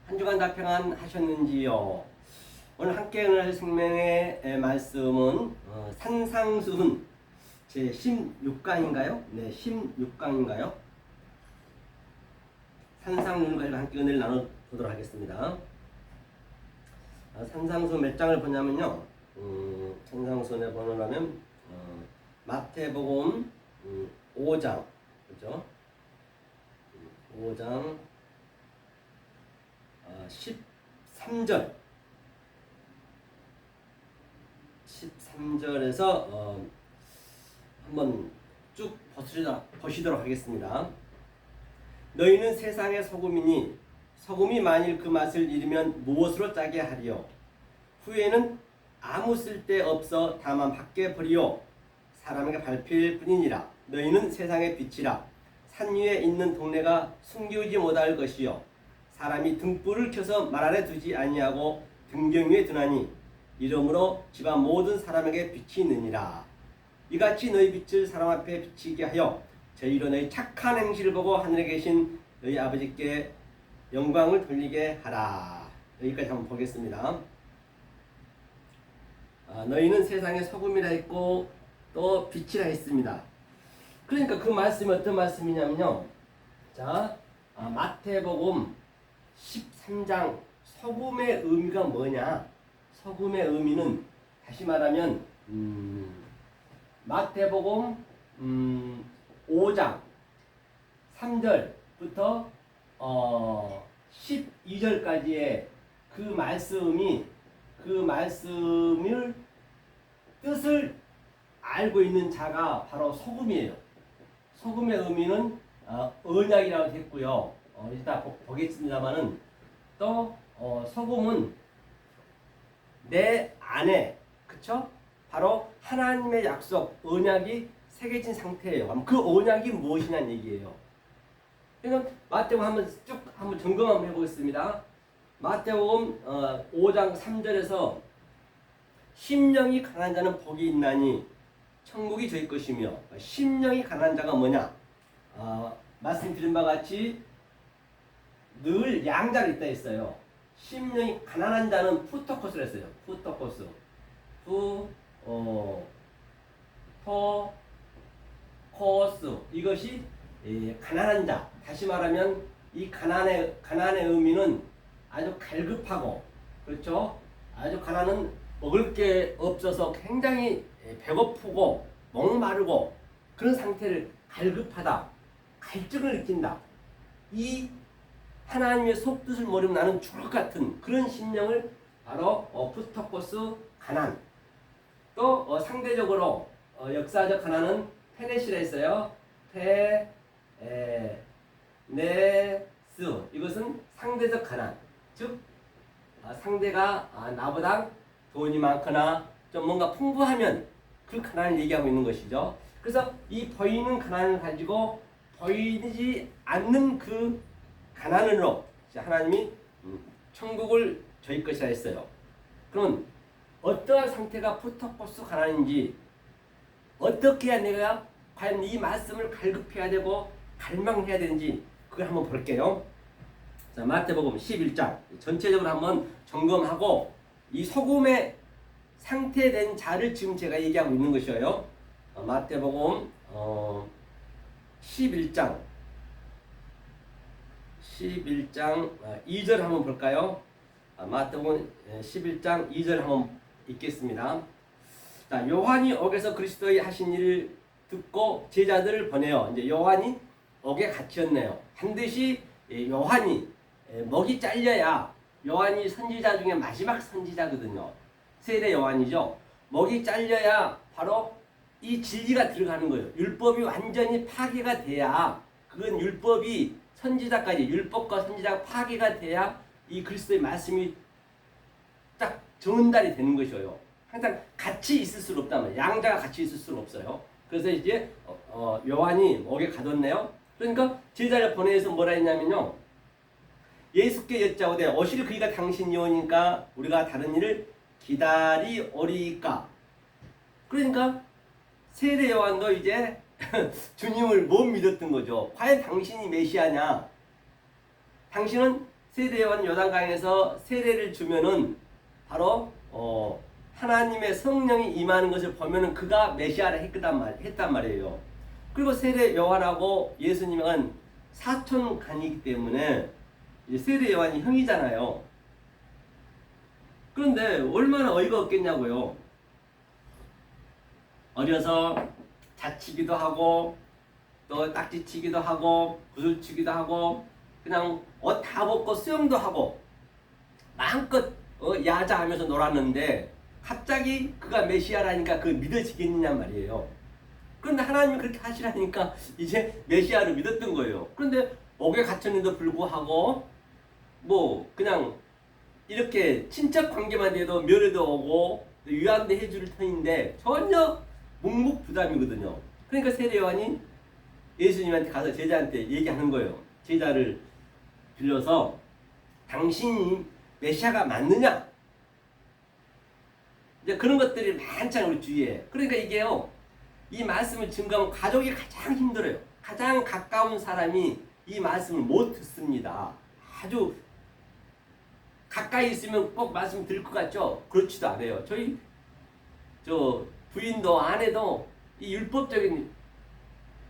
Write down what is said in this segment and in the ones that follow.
한 주간 다 평안하셨는지요? 오늘 함께 은혜할 생명의 말씀은 산상수훈 제 16강인가요? 네, 16강인가요? 산상수훈 가지고 함께 은혜를 나눠보도록 하겠습니다. 산상수훈 몇 장을 보냐면요. 산상수훈의 번호라면 마태복음 5장, 그죠? 5장 13절 13절에서 한번 쭉 보시도록 하겠습니다. 너희는 세상의 소금이니 소금이 만일 그 맛을 잃으면 무엇으로 짜게 하리요? 후에는 아무 쓸데 없어 다만 밖에 버리요. 사람에게 밟힐 뿐이니라. 너희는 세상의 빛이라. 산 위에 있는 동네가 숨기우지 못할 것이요. 사람이 등불을 켜서 말 아래 두지 아니하고 등경 위에 두나니 이러므로 집안 모든 사람에게 빛이 있느니라. 이같이 너희 빛을 사람 앞에 비치게 하여 저희로 너희 착한 행실을 보고 하늘에 계신 너희 아버지께 영광을 돌리게 하라. 여기까지 한번 보겠습니다. 너희는 세상의 소금이라 했고 또 빛이라 했습니다. 그러니까 그 말씀이 어떤 말씀이냐면요. 자, 마태복음 13장 소금의 의미가 뭐냐? 소금의 의미는 다시 말하면 마태복음 5장 3절부터 12절까지의 그 말씀을 뜻을 알고 있는 자가 바로 소금이에요. 소금의 의미는 언약이라고 했고요. 이따 보겠습니다만은 또 소금은 내 안에, 그쵸? 바로 하나님의 약속, 언약이 새겨진 상태예요. 그 언약이 무엇이냐는 얘기예요. 그러니까 마태복음 한번 점검 한번 해보겠습니다. 마태복음 5장 3절에서 심령이 가난한 자는 복이 있나니 천국이 저희 것이며, 심령이 가난한 자가 뭐냐? 말씀드린 바와 같이 늘 양자로 있다 했어요. 심령이 가난한 자는 푸토코스를 했어요. 푸토코스. 코스. 이것이 가난한 자. 다시 말하면 이 가난의 의미는 아주 갈급하고, 그렇죠? 아주 가난은 먹을 게 없어서 굉장히 배고프고 목마르고 그런 상태를 갈급하다, 갈증을 느낀다. 이 하나님의 속뜻을 모르면 나는 죽을 것 같은 그런 심령을 바로 푸토코스 가난. 또 상대적으로 역사적 가난은 페네시라 했어요. 페네스. 이것은 상대적 가난. 즉 상대가 나보다 돈이 많거나 좀 뭔가 풍부하면 그 가난을 얘기하고 있는 것이죠. 그래서 이 보이는 가난을 가지고 보이지 않는 그 가난으로 하나님이 천국을 저희 것이라 했어요. 그럼 어떠한 상태가 푸토코스 가난인지, 어떻게 해야 내가 과연 이 말씀을 갈급해야 되고 갈망해야 되는지 그걸 한번 볼게요. 자, 마태복음 11장 전체적으로 한번 점검하고 이 소금의 상태된 자를 지금 제가 얘기하고 있는 것이에요. 마태복음 11장 2절 한번 볼까요? 마태복음 11장 2절 한번 읽겠습니다. 자, 요한이 옥에서 그리스도의 하신 일을 듣고 제자들을 보내요. 이제 요한이 옥에 갇혔네요. 반드시 요한이 목이 잘려야, 요한이 선지자 중에 마지막 선지자거든요. 세례 요한이죠. 목이 잘려야 바로 이 진리가 들어가는 거예요. 율법이 완전히 파괴가 돼야, 그건 율법이 선지자까지, 율법과 선지자가 파괴가 돼야 이 그리스도의 말씀이 딱 전달이 되는 것이에요. 항상 같이 있을 수는 없다면, 양자가 같이 있을 수는 없어요. 그래서 이제 요한이 목에 가뒀네요. 그러니까 제자를 보내서 뭐라 했냐면요. 예수께 여짜오되 오실 그이가 당신이 오니까 우리가 다른 일을 기다리오리까. 그러니까 세례 요한도 이제 주님을 못 믿었던 거죠. 과연 당신이 메시아냐? 당신은 세례요한 요단강에서 세례를 주면은 바로 하나님의 성령이 임하는 것을 보면은 그가 메시아라 했단 말이에요. 그리고 세례 요한하고 예수님은 사촌 간이기 때문에 이제 세례 요한이 형이잖아요. 그런데 얼마나 어이가 없겠냐고요. 어려서 자치기도 하고 또 딱지치기도 하고 구슬치기도 하고 그냥 옷 다 벗고 수영도 하고 마음껏 야자하면서 놀았는데 갑자기 그가 메시아라니까 그 믿어지겠느냐 말이에요. 그런데 하나님이 그렇게 하시라니까 이제 메시아를 믿었던 거예요. 그런데 옥에 갇혔는데도 불구하고 뭐 그냥 이렇게 친척 관계만 돼도 면회도 오고 유한도 해줄 터인데 전혀 묵묵부담이거든요. 그러니까 세례요한이 예수님한테 가서 제자한테 얘기하는 거예요. 제자를 빌려서 당신이 메시아가 맞느냐? 이제 그런 것들이 많잖아요, 우리 주위에. 그러니까 이게요, 이 말씀을 증거하면 가족이 가장 힘들어요. 가장 가까운 사람이 이 말씀을 못 듣습니다. 아주 가까이 있으면 꼭 말씀 들을 것 같죠? 그렇지도 않아요. 저희 부인도 아내도 이 율법적인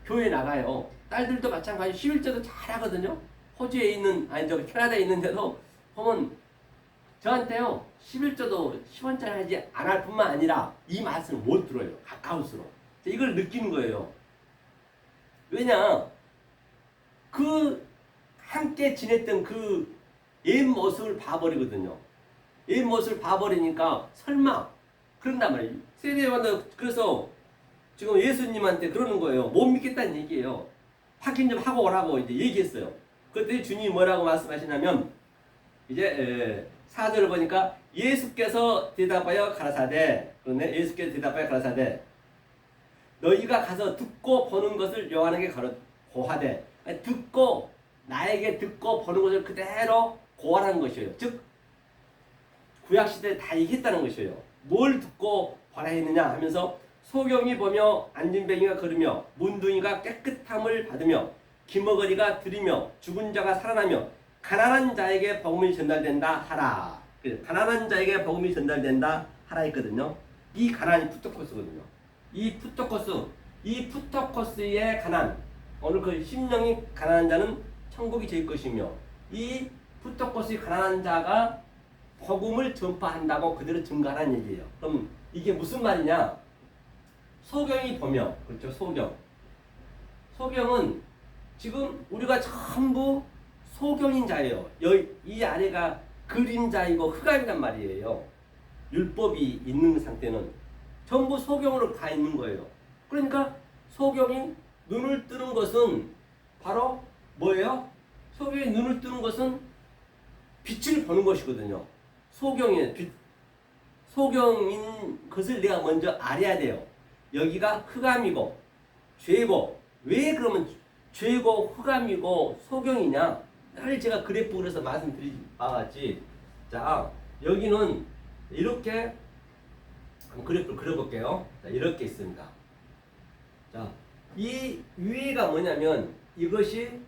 교회 나가요. 딸들도 마찬가지 11조도 잘하거든요. 호주에 있는 캐나다에 있는데도 보면 저한테요 11조도 10원짜리 하지 안 할 뿐만 아니라 이 말씀을 못 들어요. 가까울수록 이걸 느끼는 거예요. 왜냐 그 함께 지냈던 그 옛 모습을 봐버리거든요. 옛 모습을 봐버리니까 설마 그런단 말이에요. 세례요한도 그래서 지금 예수님한테 그러는 거예요. 못 믿겠다는 얘기예요. 확인 좀 하고 오라고 이제 얘기했어요. 그때 주님이 뭐라고 말씀하시냐면 이제 4절을 보니까 예수께서 대답하여 가라사대, 그런데 예수께서 대답하여 가라사대 너희가 가서 듣고 보는 것을 요한에게 고하되, 듣고 나에게 듣고 보는 것을 그대로 고하라는 것이에요. 즉 구약시대에 다 얘기했다는 것이에요. 뭘 듣고 보라 했느냐 하면서 소경이 보며 안진뱅이가 걸으며 문둥이가 깨끗함을 받으며 기머거리가 들이며 죽은 자가 살아나며 가난한 자에게 복음이 전달된다 하라. 가난한 자에게 복음이 전달된다 하라 했거든요. 이 가난이 푸토코스거든요. 이 푸토코스의 가난, 오늘 그 심령이 가난한 자는 천국이 될 것이며 이 푸토코스의 가난한 자가 복음을 전파한다고 그대로 증가하는 얘기예요. 그럼 이게 무슨 말이냐? 소경이 보며, 그렇죠? 소경은 지금 우리가 전부 소경인 자예요. 이 아래가 그림자이고 흑암이란 말이에요. 율법이 있는 상태는 전부 소경으로 가 있는 거예요. 그러니까 소경이 눈을 뜨는 것은 바로 뭐예요? 소경이 눈을 뜨는 것은 빛을 보는 것이거든요. 소경인 것을 내가 먼저 알아야 돼요. 여기가 흑암이고 죄고, 왜 그러면 죄고 흑암이고 소경이냐? 사실 제가 그래프 그래서 말씀드린 바와 같이, 자 여기는 이렇게 그래프를 그려볼게요. 자, 이렇게 있습니다. 자, 이 위에가 뭐냐면 이것이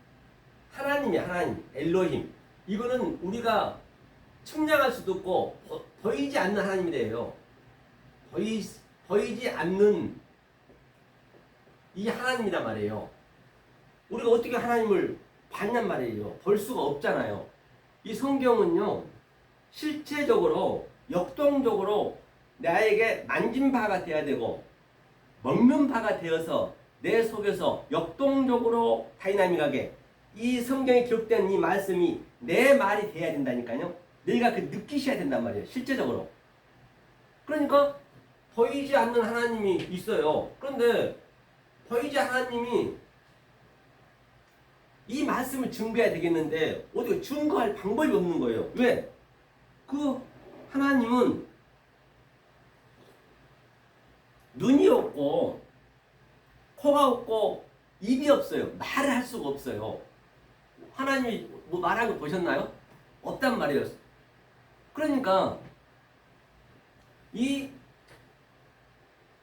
하나님이야. 하나님, 엘로힘. 이거는 우리가 측량할 수도 없고 보이지 않는 하나님이래요. 보이지 않는 이 하나님이란 말이에요. 우리가 어떻게 하나님을 봤냔 말이에요. 볼 수가 없잖아요. 이 성경은요, 실체적으로 역동적으로 나에게 만진 바가 되어야 되고 먹는 바가 되어서 내 속에서 역동적으로 다이나믹하게 이 성경에 기록된 이 말씀이 내 말이 돼야 된다니까요. 내가 그 느끼셔야 된단 말이에요. 실제적으로. 그러니까 보이지 않는 하나님이 있어요. 그런데 보이지 하나님이 이 말씀을 증거해야 되겠는데 어떻게 증거할 방법이 없는 거예요. 왜? 그 하나님은 눈이 없고 코가 없고 입이 없어요. 말을 할 수가 없어요. 하나님이 뭐 말한 거 보셨나요? 없단 말이에요. 그러니까 이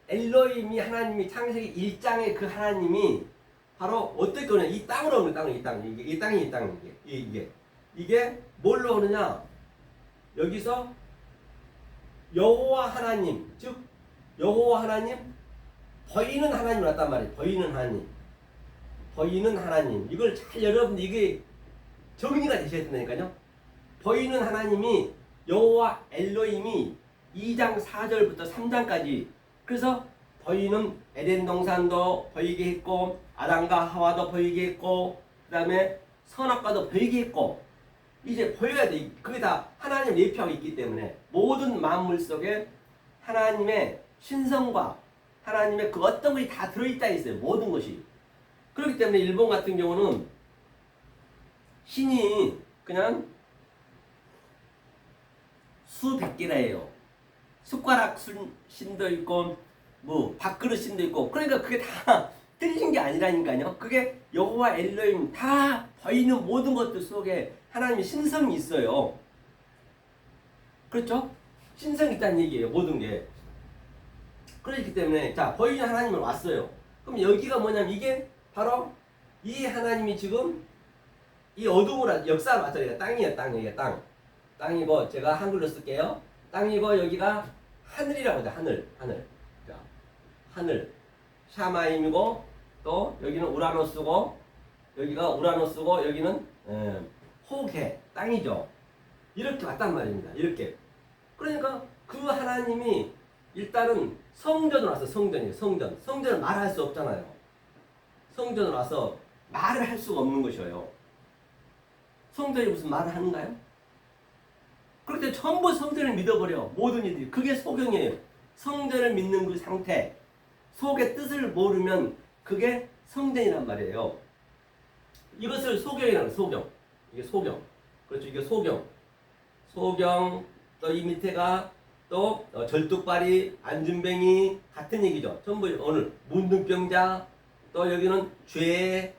엘로힘이 하나님이 창세기 1장의 그 하나님이 바로 어떻게 오냐? 이 땅으로 오는 땅, 이 땅, 이 땅이 이게 뭘로 오느냐? 여기서 여호와 하나님, 즉 여호와 하나님, 보이는 하나님 왔단 말이에요. 보이는 하나님. 이걸 잘 여러분들 이게 정리가 되셔야 된다니까요. 보이는 하나님이 여호와 엘로힘이 2장 4절부터 3장까지 그래서 보이는 에덴 동산도 보이게 했고 아담과 하와도 보이게 했고 그 다음에 선악과도 보이게 했고 이제 보여야 돼. 그게 다 하나님 예표하고 있기 때문에 모든 만물 속에 하나님의 신성과 하나님의 그 어떤 것이 다 들어있다 있어요. 모든 것이. 그렇기 때문에 일본 같은 경우는 신이 그냥 수백 개나 해요. 숟가락 신도 있고 뭐 밥그릇 신도 있고 그러니까 그게 다 틀린 게 아니라니까요. 그게 여호와 엘로힘 다 보이는 모든 것들 속에 하나님의 신성이 있어요. 그렇죠? 신성이 있다는 얘기예요. 모든 게. 그렇기 때문에 자 보이는 하나님은 왔어요. 그럼 여기가 뭐냐면 이게 바로 이 하나님이 지금 이 어둠으로 역사를 왔잖아요. 땅이에요. 여기가 땅. 땅이고 제가 한글로 쓸게요. 땅이고 여기가 하늘이라고 하죠. 하늘. 자, 하늘. 샤마임이고 또 여기는 우라노스고 여기가 우라노스고 여기는 호계 땅이죠. 이렇게 왔단 말입니다. 이렇게. 그러니까 그 하나님이 일단은 성전으로 와서 성전이에요. 성전은 말할 수 없잖아요. 성전으로 와서 말을 할 수가 없는 것이에요. 성전이 무슨 말을 하는가요? 그럴 때 전부 성전을 믿어버려. 모든 이들이. 그게 소경이에요. 성전을 믿는 그 상태. 속의 뜻을 모르면 그게 성전이란 말이에요. 이것을 소경이라는 소경. 이게 소경. 그렇죠. 이게 소경. 소경. 또 이 밑에가 또 절뚝발이, 안준뱅이 같은 얘기죠. 전부 오늘 문둥병자. 또 여기는 죄.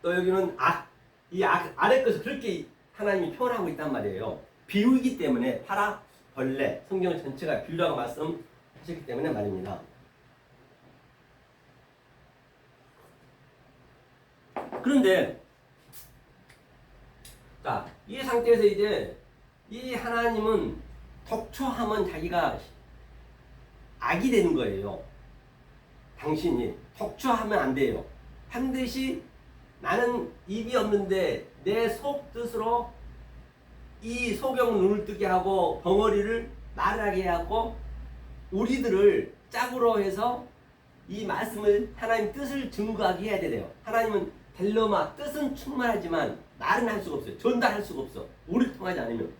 또 여기는 악. 이 악 아래 것을 그렇게 하나님이 표현하고 있단 말이에요. 비유이기 때문에 파라, 벌레, 성경 전체가 비유라고 말씀하셨기 때문에 말입니다. 그런데 자, 이 상태에서 이제 이 하나님은 독초하면 자기가 악이 되는 거예요. 당신이 독초하면 안 돼요. 반드시 나는 입이 없는데 내 속 뜻으로 이 소경 눈을 뜨게 하고 벙어리를 말하게 하고 우리들을 짝으로 해서 이 말씀을 하나님 뜻을 증거하게 해야 돼요. 하나님은 델로마 뜻은 충만하지만 말은 할 수가 없어요. 전달할 수가 없어. 우리를 통하지 않으면.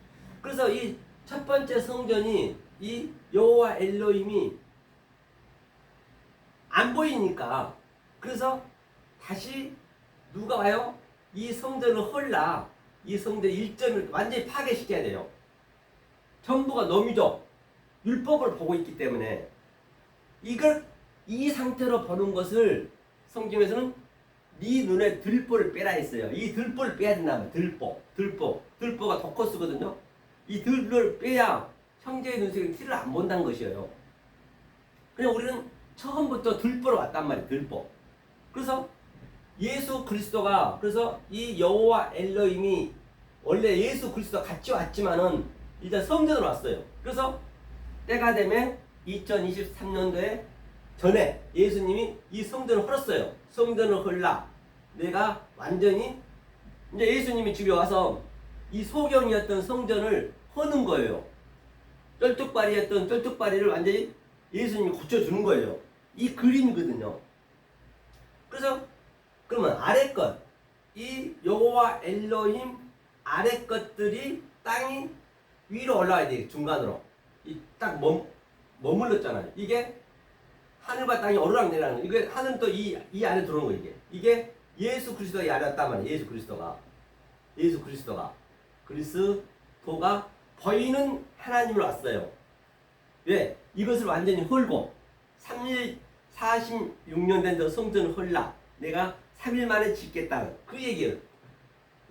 그래서 이 첫 번째 성전이 이 여호와 엘로힘이 안 보이니까 그래서 다시 누가 와요? 이 성전을 헐라. 이 성전 1점을 완전히 파괴시켜야 돼요. 전부가 너미죠. 율법을 보고 있기 때문에 이걸 이 상태로 보는 것을 성경에서는 네 눈에 들보를 빼라 했어요. 이 들보를 빼야 된다면 들보가 독커스거든요. 이 들을 빼야 형제의 눈속에 티를 안 본다는 것이에요. 그냥 우리는 처음부터 들보로 왔단 말이에요. 들보. 그래서 예수 그리스도가 그래서 이 여호와 엘로힘이 원래 예수 그리스도가 같이 왔지만은 일단 성전으로 왔어요. 그래서 때가 되면 2023년도에 전에 예수님이 이 성전을 헐었어요. 성전을 헐라. 내가 완전히 이제 예수님이 집에 와서 이 소경이었던 성전을 허는 거예요. 쩔뚝발이었던 쩔뚝발이를 완전히 예수님이 고쳐주는 거예요. 이 그림이거든요. 그래서 그러면 아래 것, 이 여호와 엘로힘 아래 것들이 땅이 위로 올라와야 돼요. 중간으로. 이 딱 머물렀잖아요. 이게 하늘과 땅이 오르락내리락. 이게 하늘은 또 이 안에 들어오는 거예요. 이게 예수 그리스도가 이 안에 왔단 말이에요. 예수 그리스도가 보이는 하나님으로 왔어요. 왜? 이것을 완전히 헐고 46년 된 저 성전을 헐라. 내가 3일 만에 짓겠다는 그 얘기예요.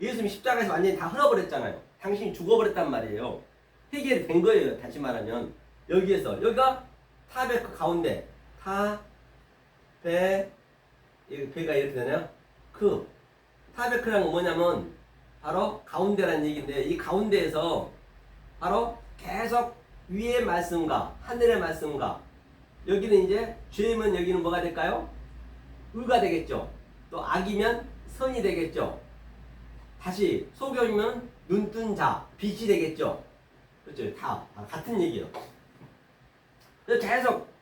예수님이 십자가에서 완전히 다 헐어버렸잖아요. 당신이 죽어버렸단 말이에요. 해결이 된 거예요. 다시 말하면 여기가 탑의 그 가운데 타, 베, 베가 이렇게 되나요? 크. 타베크라는 건 뭐냐면 바로 가운데라는 얘기인데, 이 가운데에서 바로 계속 위의 말씀과 하늘의 말씀과, 여기는 이제 죄면 여기는 뭐가 될까요? 의가 되겠죠. 또 악이면 선이 되겠죠. 다시 소경이면 눈뜬 자, 빛이 되겠죠. 그렇죠. 다 같은 얘기예요. 그래서 계속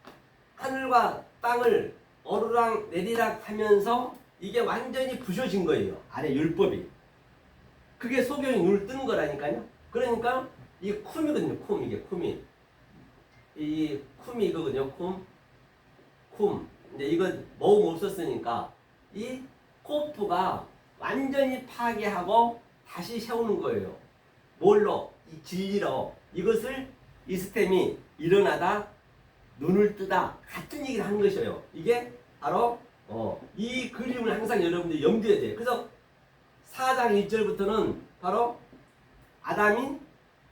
하늘과 땅을 오르락 내리락 하면서 이게 완전히 부셔진 거예요. 아래 율법이. 그게 소경이 눈을 뜨는 거라니까요. 그러니까 이 쿰이거든요. 쿰, 이게 쿰이. 이 쿰이 이거거든요. 쿰. 이제 이거 모음 없었으니까 이 코프가 완전히 파괴하고 다시 세우는 거예요. 뭘로? 이 진리로. 이것을 이 스템이 일어나다 눈을 뜨다 같은 얘기를 하는 것이에요. 이게 바로 이 그림을 항상 여러분들이 염두에 돼요. 그래서 4장 1절부터는 바로 아담이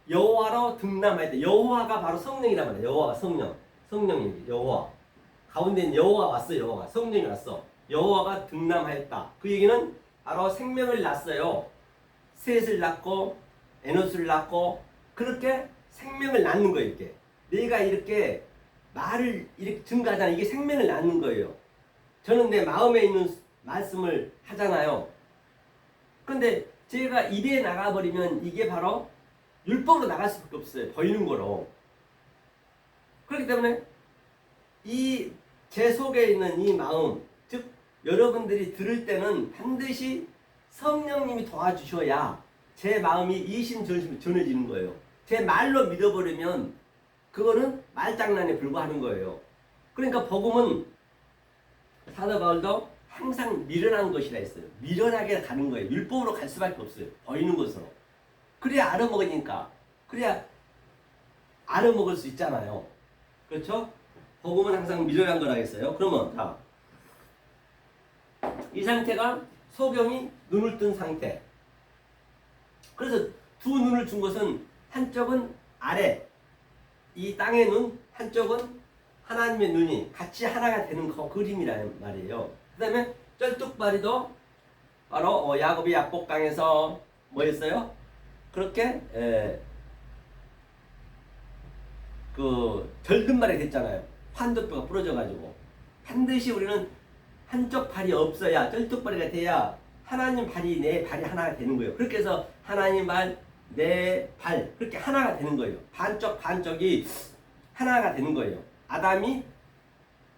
여호와로 등남할 때, 여호와가 바로 성령이란 말이에요. 여호와가 성령이 여호와. 가운데는 여호와가 왔어요. 여호와가 성령이 왔어. 여호와가 등남하였다. 그 얘기는 바로 생명을 낳았어요. 셋을 낳고 에노스를 낳고 그렇게 생명을 낳는 거예요. 이렇게 내가 이렇게 말을 이렇게 증가하잖아. 이게 생명을 낳는 거예요. 저는 내 마음에 있는 말씀을 하잖아요. 그런데 제가 입에 나가버리면 이게 바로 율법으로 나갈 수밖에 없어요. 보이는 거로. 그렇기 때문에 이 제 속에 있는 이 마음, 즉 여러분들이 들을 때는 반드시 성령님이 도와주셔야 제 마음이 이심전심 전해지는 거예요. 제 말로 믿어버리면 그거는 말장난에 불과하는 거예요. 그러니까 복음은 사도 바울도 항상 미련한 것이라 했어요. 미련하게 가는 거예요. 율법으로 갈 수밖에 없어요. 보이는 것으로. 그래야 알아먹으니까. 그래야 알아먹을 수 있잖아요. 그렇죠? 복음은 항상 미련한 거라 했어요. 그러면 자, 이 상태가 소경이 눈을 뜬 상태. 그래서 두 눈을 준 것은 한쪽은 아래, 이 땅의 눈, 한쪽은 하나님의 눈이 같이 하나가 되는 그 그림이라는 말이에요. 그 다음에 쩔뚝발이도 바로 야곱이 약복강에서 뭐 했어요? 그렇게 그 절든발이 됐잖아요. 환도뼈가 부러져가지고. 반드시 우리는 한쪽 발이 없어야, 쩔뚝발이가 돼야 하나님 발이 내 발이 하나가 되는 거예요. 그렇게 해서 하나님 발, 내 발, 그렇게 하나가 되는 거예요. 반쪽이 하나가 되는 거예요. 아담이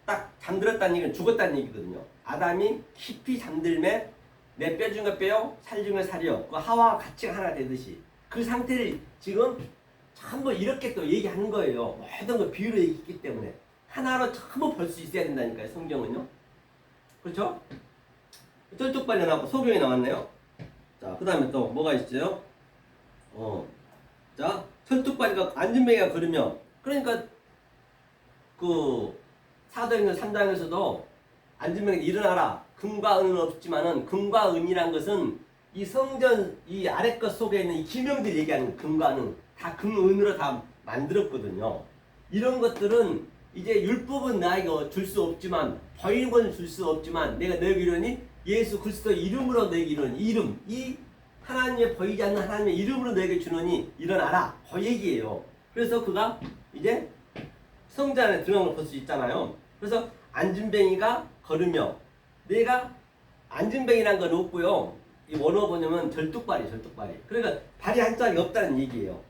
딱 잠들었다는 얘기는 죽었다는 얘기거든요. 아담이 깊이 잠들매 내 뼈 중에 뼈요, 살 중에 살이요. 그 하와와 같이 하나가 되듯이 그 상태를 지금 전부 이렇게 또 얘기하는 거예요. 모든 걸 비유로 얘기했기 때문에 하나로 전부 볼 수 있어야 된다니까요. 성경은요. 그렇죠? 쩔뚝발이 나왔고 소경이 나왔네요. 자, 그 다음에 또 뭐가 있어요? 자, 쩔뚝발이가 안진뱅이가 걸으며, 그러니까 그 사도행전 3장에서도 안진뱅이가 일어나라. 금과 은은 없지만은 금과 은이란 것은 이 성전 이 아래 것 속에 있는 이 기명들 얘기하는 금과 은 다 금은으로 다 만들었거든요. 이런 것들은 이제 율법은 나에게 줄 수 없지만, 보이는 건 줄 수 없지만 내가 너에게 이르니 예수 그리스도의 이름으로 너에게 이르니, 이름, 이 하나님의 보이지 않는 하나님의 이름으로 너에게 주노니 일어나라. 그 얘기예요. 그래서 그가 이제 성전 안에 들어간 걸 볼 수 있잖아요. 그래서 안진뱅이가 걸으며, 내가 안진뱅이란 건 없고요. 이 원어 보냐면 절뚝발이. 그러니까 발이 한 짝이 없다는 얘기예요.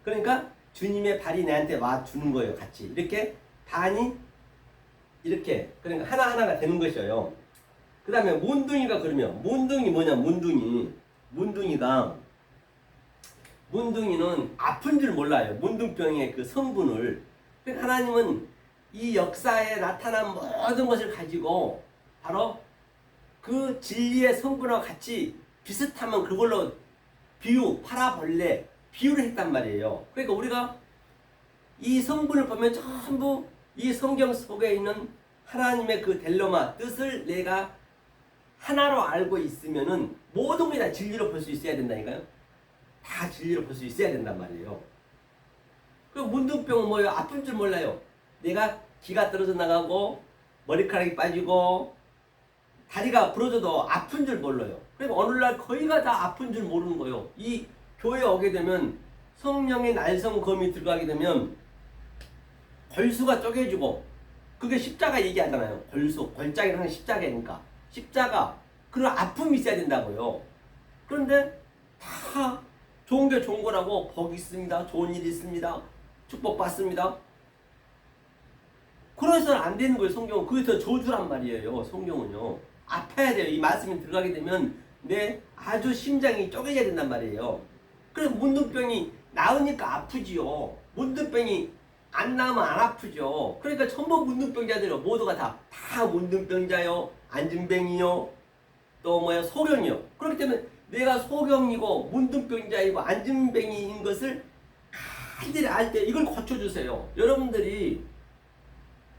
그러니까 주님의 발이 내한테 와 주는 거예요. 같이 이렇게 반이 이렇게, 그러니까 하나하나가 되는 것이에요. 그 다음에 문둥이가 그러면, 문둥이 뭐냐? 문둥이는 아픈 줄 몰라요. 문둥병의 그 성분을. 그러니까 하나님은 이 역사에 나타난 모든 것을 가지고 바로 그 진리의 성분과 같이 비슷하면 그걸로 파라벌레 비유를 했단 말이에요. 그러니까 우리가 이 성분을 보면 전부 이 성경 속에 있는 하나님의 그 델로마 뜻을 내가 하나로 알고 있으면은 모든 게 다 진리로 볼 수 있어야 된다니까요. 다 진리로 볼 수 있어야 된단 말이에요. 그 문둥병은 뭐예요? 아픈 줄 몰라요. 내가 기가 떨어져 나가고 머리카락이 빠지고 다리가 부러져도 아픈 줄 몰라요. 그러니까 오늘날 거의가 다 아픈 줄 모르는 거예요. 이 교회에 오게 되면 성령의 날성검이 들어가게 되면 골수가 쪼개지고 그게 십자가 얘기하잖아요. 골수, 골짜기는 항상 십자가니까. 십자가, 그런 아픔이 있어야 된다고요. 그런데 다 좋은 게 좋은 거라고 복 있습니다. 좋은 일 있습니다. 축복받습니다. 그래서는 안 되는 거예요. 성경은. 그게 더 저주란 말이에요. 성경은요. 아파야 돼요. 이 말씀이 들어가게 되면 내 아주 심장이 쪼개져야 된단 말이에요. 그래서 문둥병이 나으니까 아프지요. 문둥병이 안 나으면 안 아프죠. 그러니까 전부 문둥병자들이요. 모두가 다 문둥병자요. 안진뱅이요. 또 뭐야 소경이요. 그렇기 때문에 내가 소경이고 문둥병자이고 안진뱅이인 것을 간절히 알 때 이걸 고쳐주세요. 여러분들이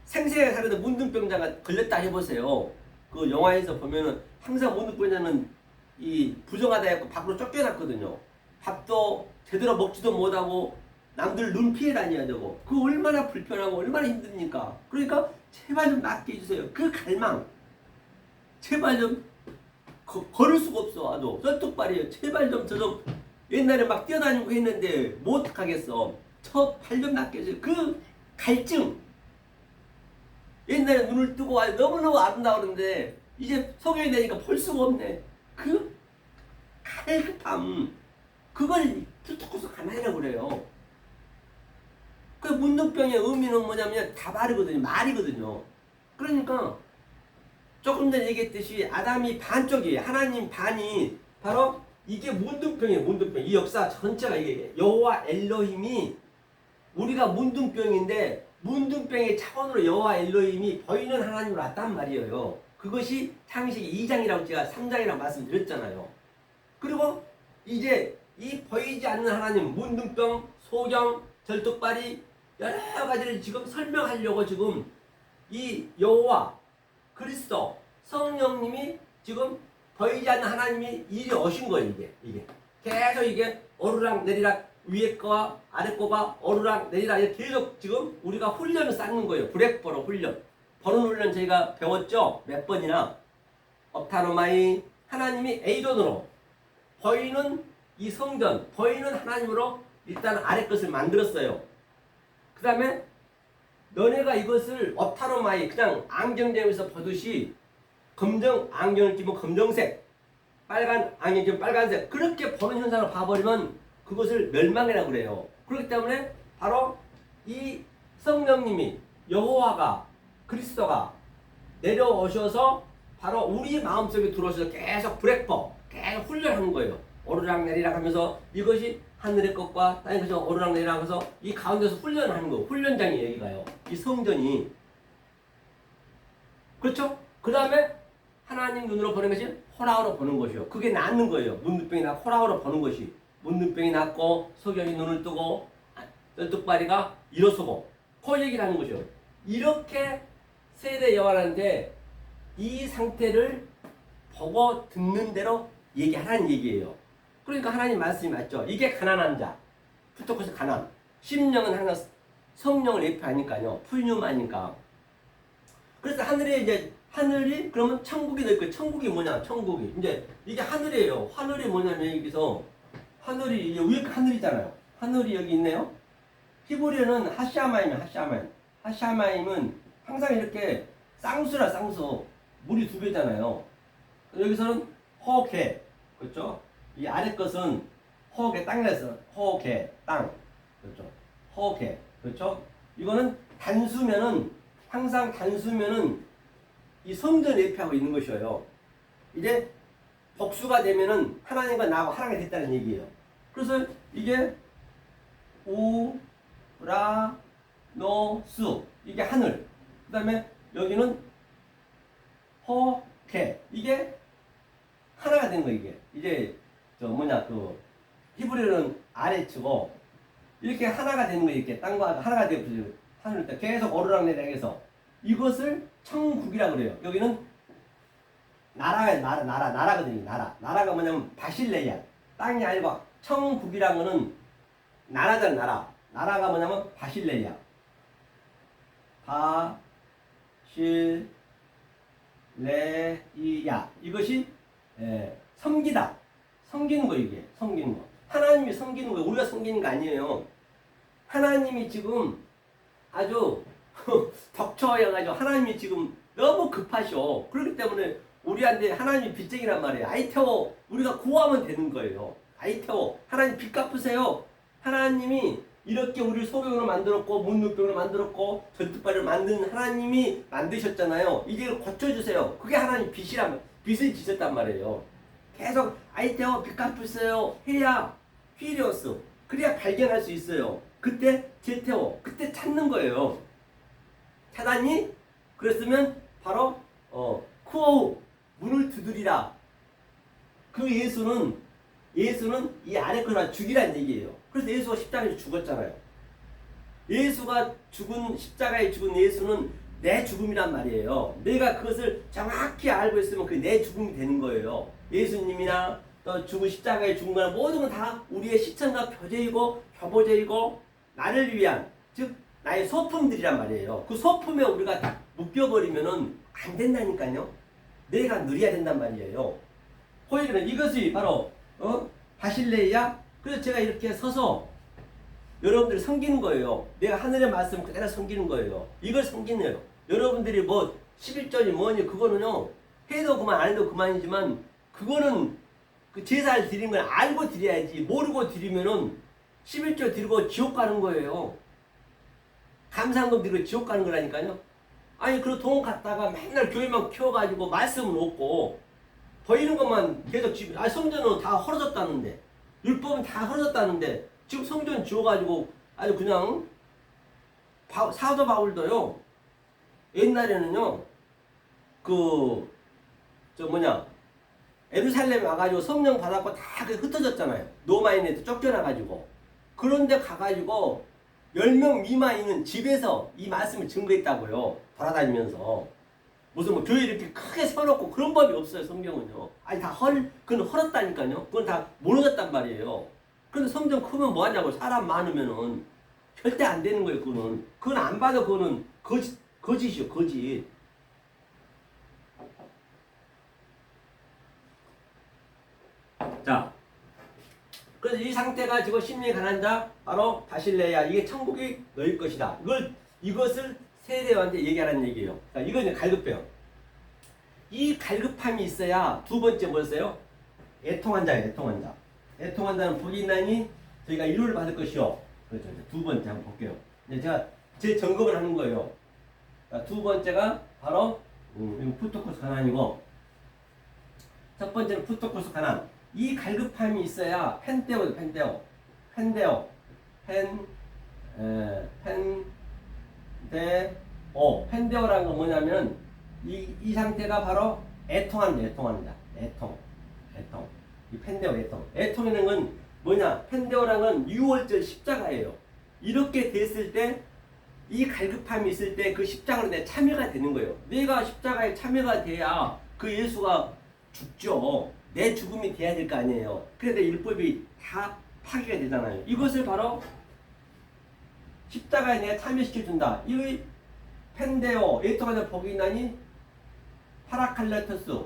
생생하게 사는데 문둥병자가 걸렸다 해보세요. 그 영화에서 보면은 항상 문둥병자는 이 부정하다 해서 밖으로 쫓겨났거든요. 밥도 제대로 먹지도 못하고 남들 눈 피해 다녀야 되고 그 얼마나 불편하고 얼마나 힘듭니까? 그러니까 제발 좀 낫게 해주세요. 그 갈망 제발 좀 걸을 수가 없어. 아주 쩔뚝발이에요. 제발 좀 저 좀 옛날에 막 뛰어다니고 했는데 뭐 어떡하겠어. 저 발 좀 낫게 해주세요. 그 갈증 옛날에 눈을 뜨고 너무너무 아름다웠는데 이제 성형이 되니까 볼 수가 없네. 그 갈급함 그걸 툭툭해서 가만히라고 그래요. 그 문둥병의 의미는 뭐냐면 다발이거든요. 말이거든요. 그러니까 조금 전에 얘기했듯이 아담이 반쪽이에요. 하나님 반이 바로 이게 문둥병이에요. 문둥병. 이 역사 전체가 이게 여호와 엘로힘이 우리가 문둥병인데 문둥병의 차원으로 여호와 엘로힘이 보이는 하나님으로 왔단 말이에요. 그것이 창세기 2장이라고 제가 3장이라고 말씀드렸잖아요. 그리고 이제 이 보이지 않는 하나님 문둥병, 소경, 절뚝발이 여러 가지를 지금 설명하려고 지금 이 여호와 그리스도 성령님이 지금 보이지 않는 하나님이 이리 오신 거예요. 이게 계속 이게 오르락 내리락 위에 거와 아래 거가 오르락 내리락 이렇게 계속 지금 우리가 훈련을 쌓는 거예요. 브렉버로 훈련. 버는 훈련 저희가 배웠죠. 몇 번이나 업타로마이 하나님이 에이돈으로 보이는 이 성전 보이는 하나님으로 일단 아래 것을 만들었어요. 그 다음에 너네가 이것을 업타로마이 그냥 안경점에서 보듯이 검정 안경을 끼면 검정색 빨간 안경 끼면 빨간색 그렇게 보는 현상을 봐버리면 그것을 멸망이라고 그래요. 그렇기 때문에 바로 이 성령님이 여호와가 그리스도가 내려오셔서 바로 우리 마음속에 들어오셔서 계속 브렉퍼 계속 훈련하는 거예요. 오르락 내리락 하면서 이것이 하늘의 것과 땅의 것이 오르락 내리락 하면서 이 가운데서 훈련하는 거 훈련장이 여기가요. 이 성전이 그렇죠? 그 다음에 하나님 눈으로 보는 것이 호랑으로 보는 것이요. 그게 낫는 거예요. 문둥병이 낫고 호랑으로 보는 것이 문둥병이 낫고 소경이 눈을 뜨고 뜰뚝발이가 일어서고 그 얘기를 하는 것이요. 이렇게 세례 요한한테 이 상태를 보고 듣는 대로 얘기하라는 얘기예요. 그러니까 하나님 말씀이 맞죠. 이게 가난한 자. 부터커서 가난. 심령은 항상 성령을 예표하니까요. 풀뉴마니까. 그래서 하늘이 그러면 천국이 될 거예요. 천국이 뭐냐? 천국이. 이제 이게 하늘이에요. 하늘이 뭐냐면 여기서 하늘이 이제 위에 하늘이잖아요. 하늘이 여기 있네요. 히브리어는 하샤마임이에요. 하샤마임. 하샤마임은 항상 이렇게 쌍수라 쌍수. 물이 2배잖아요. 여기서는 호게. 그렇죠? 이 아래 것은 호게 땅이라서 호게 땅. 그렇죠? 호게. 그렇죠? 이거는 단수면은 항상 단수면은 이 성전 예표하고 있는 것이에요. 이제 복수가 되면은 하나님과 나하고 하나가 됐다는 얘기예요. 그래서 이게 우라노스 이게 하늘. 그다음에 여기는 호케 이게 하나가 된 거 이게. 이제 저 뭐냐 그 히브리어는 아래치고 이렇게 하나가 되는 거 이렇게 땅과 하나가 되고 하늘 때 계속 오르락내리락해서 이것을 천국이라고 그래요. 여기는 나라거든요. 나라가 뭐냐면 바실레야. 땅이 아니고 천국이라는 거는 나라잖아. 나라가 뭐냐면 바실레야. 바실레이야. 이것이 섬기다. 섬기는 거 이게. 섬기는 거. 하나님이 섬기는 거. 우리가 섬기는 거 아니에요. 하나님이 지금 아주 덕처여가지고 하나님이 지금 너무 급하셔. 그렇기 때문에 우리한테 하나님이 빚쟁이란 말이에요. 아이 태워. 우리가 구하면 되는 거예요. 아이 태워. 하나님 빚 갚으세요. 하나님이 이렇게 우리를 소경으로 만들었고 문둥병으로 만들었고 전투발을 만든 하나님이 만드셨잖아요. 이제 이걸 고쳐주세요. 그게 하나님 빚이라면 빚을 지셨단 말이에요. 계속 아이 태워 빚 갚으세요 해야 휘리었어. 그래야 발견할 수 있어요. 그때 제태워. 그때 찾는 거예요. 찾았니? 그랬으면 바로 쿠어우 문을 두드리라. 그 예수는 이 아래 거나 죽이란 얘기예요. 그래서 예수가 십자가에서 죽었잖아요. 예수가 죽은 십자가에 죽은 예수는 내 죽음이란 말이에요. 내가 그것을 정확히 알고 있으면 그게 내 죽음이 되는 거예요. 예수님이나 또 죽은 십자가에 죽은 거나 모든 건 다 우리의 시천과 표제이고 표보제이고 나를 위한 즉 나의 소품들이란 말이에요. 그 소품에 우리가 딱 묶여버리면은 안 된다니까요. 내가 누려야 된단 말이에요. 호일은 이것이 바로 바실레이야. 그래서 제가 이렇게 서서 여러분들을 섬기는 거예요. 내가 하늘의 말씀 그대로 섬기는 거예요. 이걸 섬기는 거예요. 여러분들이 뭐 11절이 뭐니 그거는요. 해도 그만 안 해도 그만이지만 그거는 그 제사를 드리는 걸 알고 드려야지. 모르고 드리면은 11절 드리고 지옥 가는 거예요. 감사한금 드리고 지옥 가는 거라니까요. 아니 그 돈 갖다가 맨날 교회만 키워가지고 말씀은 없고 보이는 것만 계속 지금 성전은 다 헐어졌다는데 율법은 다 헐어졌다는데 지금 성전 지어가지고 아주 그냥 사도 바울도요. 옛날에는요. 에루살렘에 와가지고 성령 받았고 다 흩어졌잖아요. 로마인에도 쫓겨나가지고. 그런데 가가지고 10명 미만 있는 집에서 이 말씀을 증거했다고요. 돌아다니면서. 무슨 뭐 교회 이렇게 크게 세워놓고 그런 법이 없어요. 성경은요. 아니 그건 헐었다니까요. 그건 다 무너졌단 말이에요. 그런데 성경 크면 뭐하냐고. 사람 많으면은 절대 안 되는 거예요. 그건 안 봐도 그거는 거짓이요. 거짓. 자, 그래서 이 상태가 지금 심리에 가난 자 바로 바실레야. 이게 천국이 너희 것이다. 이것을 세례요한테 얘기하라는 얘기예요. 자, 이거 이제 갈급해요. 이 갈급함이 있어야 두 번째 뭐였어요? 애통한 자예요. 애통한 자. 애통한 자는 복이 있나니 저희가 위로를 받을 것이요. 그렇죠. 두 번째 한번 볼게요. 이제 제가 제 점검을 하는 거예요. 자, 두 번째가 바로 푸토코스 가난이고 첫 번째는 푸토코스 가난. 이 갈급함이 있어야 펜데오. 펜데오라는 건 뭐냐면 이 상태가 바로 애통합니다. 애통. 이 펜데오 애통. 애통이라는 건 뭐냐? 펜데오라는 건 6월절 십자가예요. 이렇게 됐을 때 이 갈급함이 있을 때 그 십자가로 내 참여가 되는 거예요. 내가 십자가에 참여가 돼야 그 예수가 죽죠. 내 죽음이 돼야 될 거 아니에요. 그래서 율법이 다 파괴가 되잖아요. 이것을 바로 십자가에 내가 참여시켜준다. 이 펜데오, 애통하는 복이 있나니 파라칼레토스,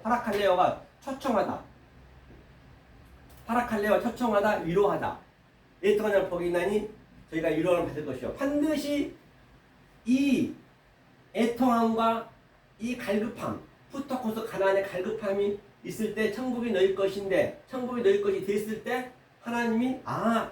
파라칼레오가 초청하다. 파라칼레오 초청하다, 위로하다. 애통하는 복이 있나니 저희가 위로를 받을 것이요. 반드시 이 애통함과 이 갈급함, 푸토코스 가난의 갈급함이 있을 때 천국이 너희 것인데 천국이 너희 것이 됐을 때 하나님이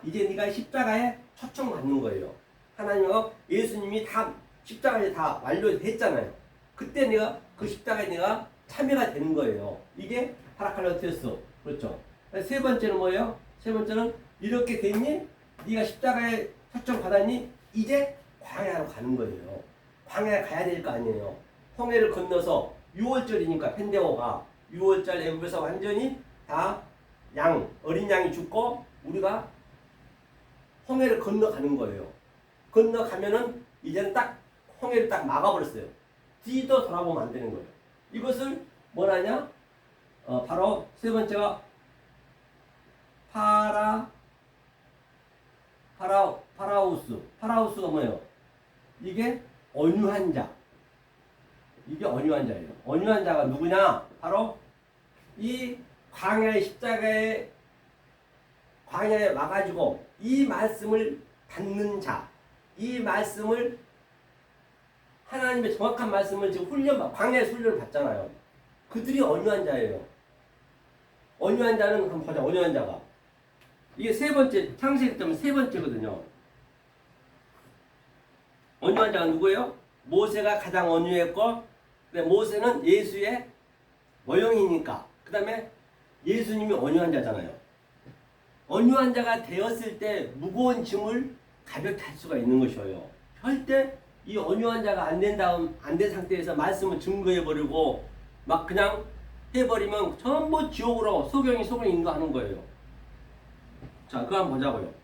이제 네가 십자가에 초청받는 거예요. 하나님과 예수님이 다 십자가에 다 완료됐잖아요. 그때 내가 그 십자가에 내가 참여가 되는 거예요. 이게 파라칼레토스. 그렇죠. 세 번째는 뭐예요? 세 번째는 이렇게 됐니? 네가 십자가에 초청받았니? 이제 광야로 가는 거예요. 광야에 가야 될 거 아니에요. 홍해를 건너서 6월절이니까 펜데오가 6월절 애굽에서 완전히 다 어린 양이 죽고 우리가 홍해를 건너가는 거예요. 건너가면은 이제는 딱 홍해를 딱 막아버렸어요. 뒤도 돌아보면 안 되는 거예요. 이것을 뭐라냐? 바로 세 번째가 파라우스가 뭐예요? 이게 온유한 자. 이게 온유한 자예요. 온유한 자가 누구냐? 바로 이 광야의 십자가에 광야에 와가지고 이 말씀을 받는 자, 이 말씀을 하나님의 정확한 말씀을 지금 광야에서 훈련을 받잖아요. 그들이 온유한 자예요. 온유한 자는 한번 보자. 온유한 자가 이게 세 번째 창세기 때문에 세 번째거든요. 온유한 자가 누구예요? 모세가 가장 온유했고, 근데 모세는 예수의 모형이니까. 그 다음에 예수님이 온유한 자잖아요. 온유한 자가 되었을 때 무거운 짐을 가볍게 할 수가 있는 것이에요. 절대 이 온유한 자가 안 된 상태에서 말씀을 증거해버리고 막 그냥 해버리면 전부 지옥으로 속을 인도하는 거예요. 자, 그거 한번 보자고요.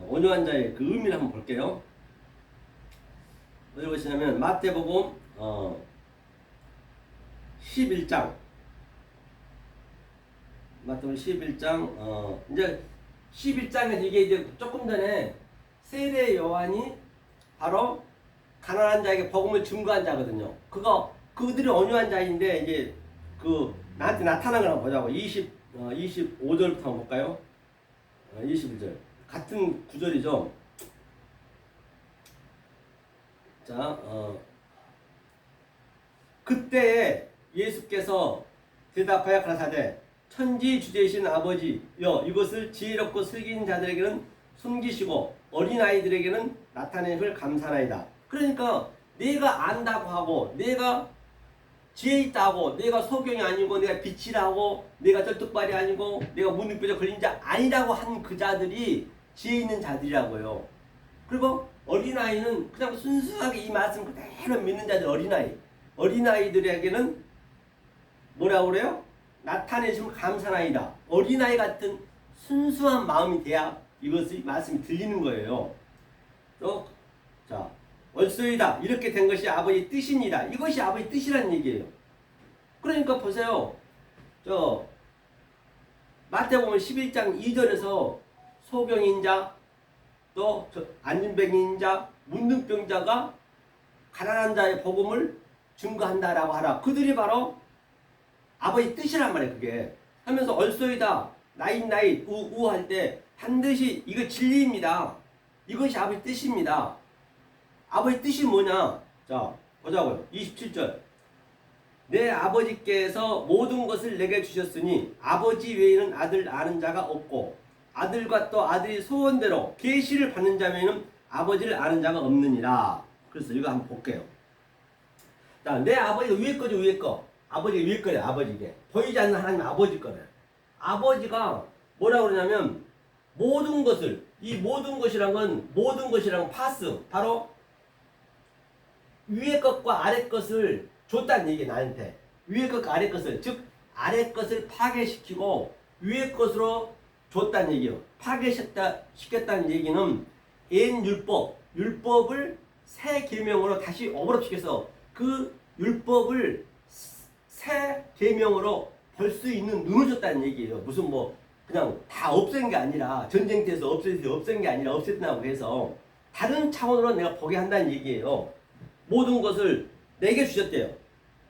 온유한 자의 그 의미를 한번 볼게요. 어디 보시냐면 마태복음 11장 마태복음 11장 이제 11장에서 이게 이제 조금 전에 세례 요한이 바로 가난한 자에게 복음을 증거한 자거든요. 그들이 온유한 자인데 이제 그 나한테 나타난 걸 한번 보자고. 25절부터 한번 볼까요? 21절 같은 구절이죠. 자, 그때 예수께서 대답하여 가라사대 천지 주제이신 아버지여 이것을 지혜롭고 슬기인 자들에게는 숨기시고 어린아이들에게는 나타내실 감사나이다. 그러니까 내가 안다고 하고 내가 지혜 있다고 내가 소경이 아니고 내가 빛이라고 내가 절뚝발이 아니고 내가 문득뼈져 걸린 자 아니라고 한 그 자들이 지혜 있는 자들이라고요. 그리고 어린아이는 그냥 순수하게 이 말씀 그대로 믿는 자들 어린아이들에게는 뭐라고 그래요? 나타내시면 감사나이다. 어린아이 같은 순수한 마음이 돼야 이것이 말씀이 들리는 거예요. 또 자, 얼쏘이다. 이렇게 된 것이 아버지 뜻입니다. 이것이 아버지 뜻이라는 얘기예요. 그러니까 보세요. 마태복음 11장 2절에서 소경인 자, 또 안진병인 자, 문둥병자가 가난한 자의 복음을 증거한다라고 하라. 그들이 바로 아버지 뜻이란 말이에요. 그게 하면서 얼쏘이다. 나잇 우우 할 때 반드시 이거 진리입니다. 이것이 아버지 뜻입니다. 아버지 뜻이 뭐냐? 자, 보자고요. 27절. 내 아버지께서 모든 것을 내게 주셨으니 아버지 외에는 아들 아는 자가 없고 아들과 또 아들이 소원대로 계시를 받는 자면은 아버지를 아는 자가 없느니라. 그래서 이거 한번 볼게요. 자, 내 아버지가 위에 거죠, 위에 거. 아버지가 위에 거예요, 아버지게. 보이지 않는 하나님 아버지 거예요. 아버지가 뭐라고 그러냐면 모든 것을, 이 모든 것이란 파스, 바로 위에 것과 아래 것을 줬다는 얘기예요, 나한테. 위에 것과 아래 것을, 즉 아래 것을 파괴시키고 위에 것으로 줬다는 얘기예요. 파괴시켰다는 얘기는 옛 율법을 새 계명으로 다시 오버랩시켜서 그 율법을 새 계명으로 볼 수 있는 눈을 줬다는 얘기예요. 무슨 그냥 다 없앤 게 아니라 전쟁터에서 없앤 게 아니라 없앴다고 해서 다른 차원으로 내가 보게 한다는 얘기예요. 모든 것을 내게 주셨대요.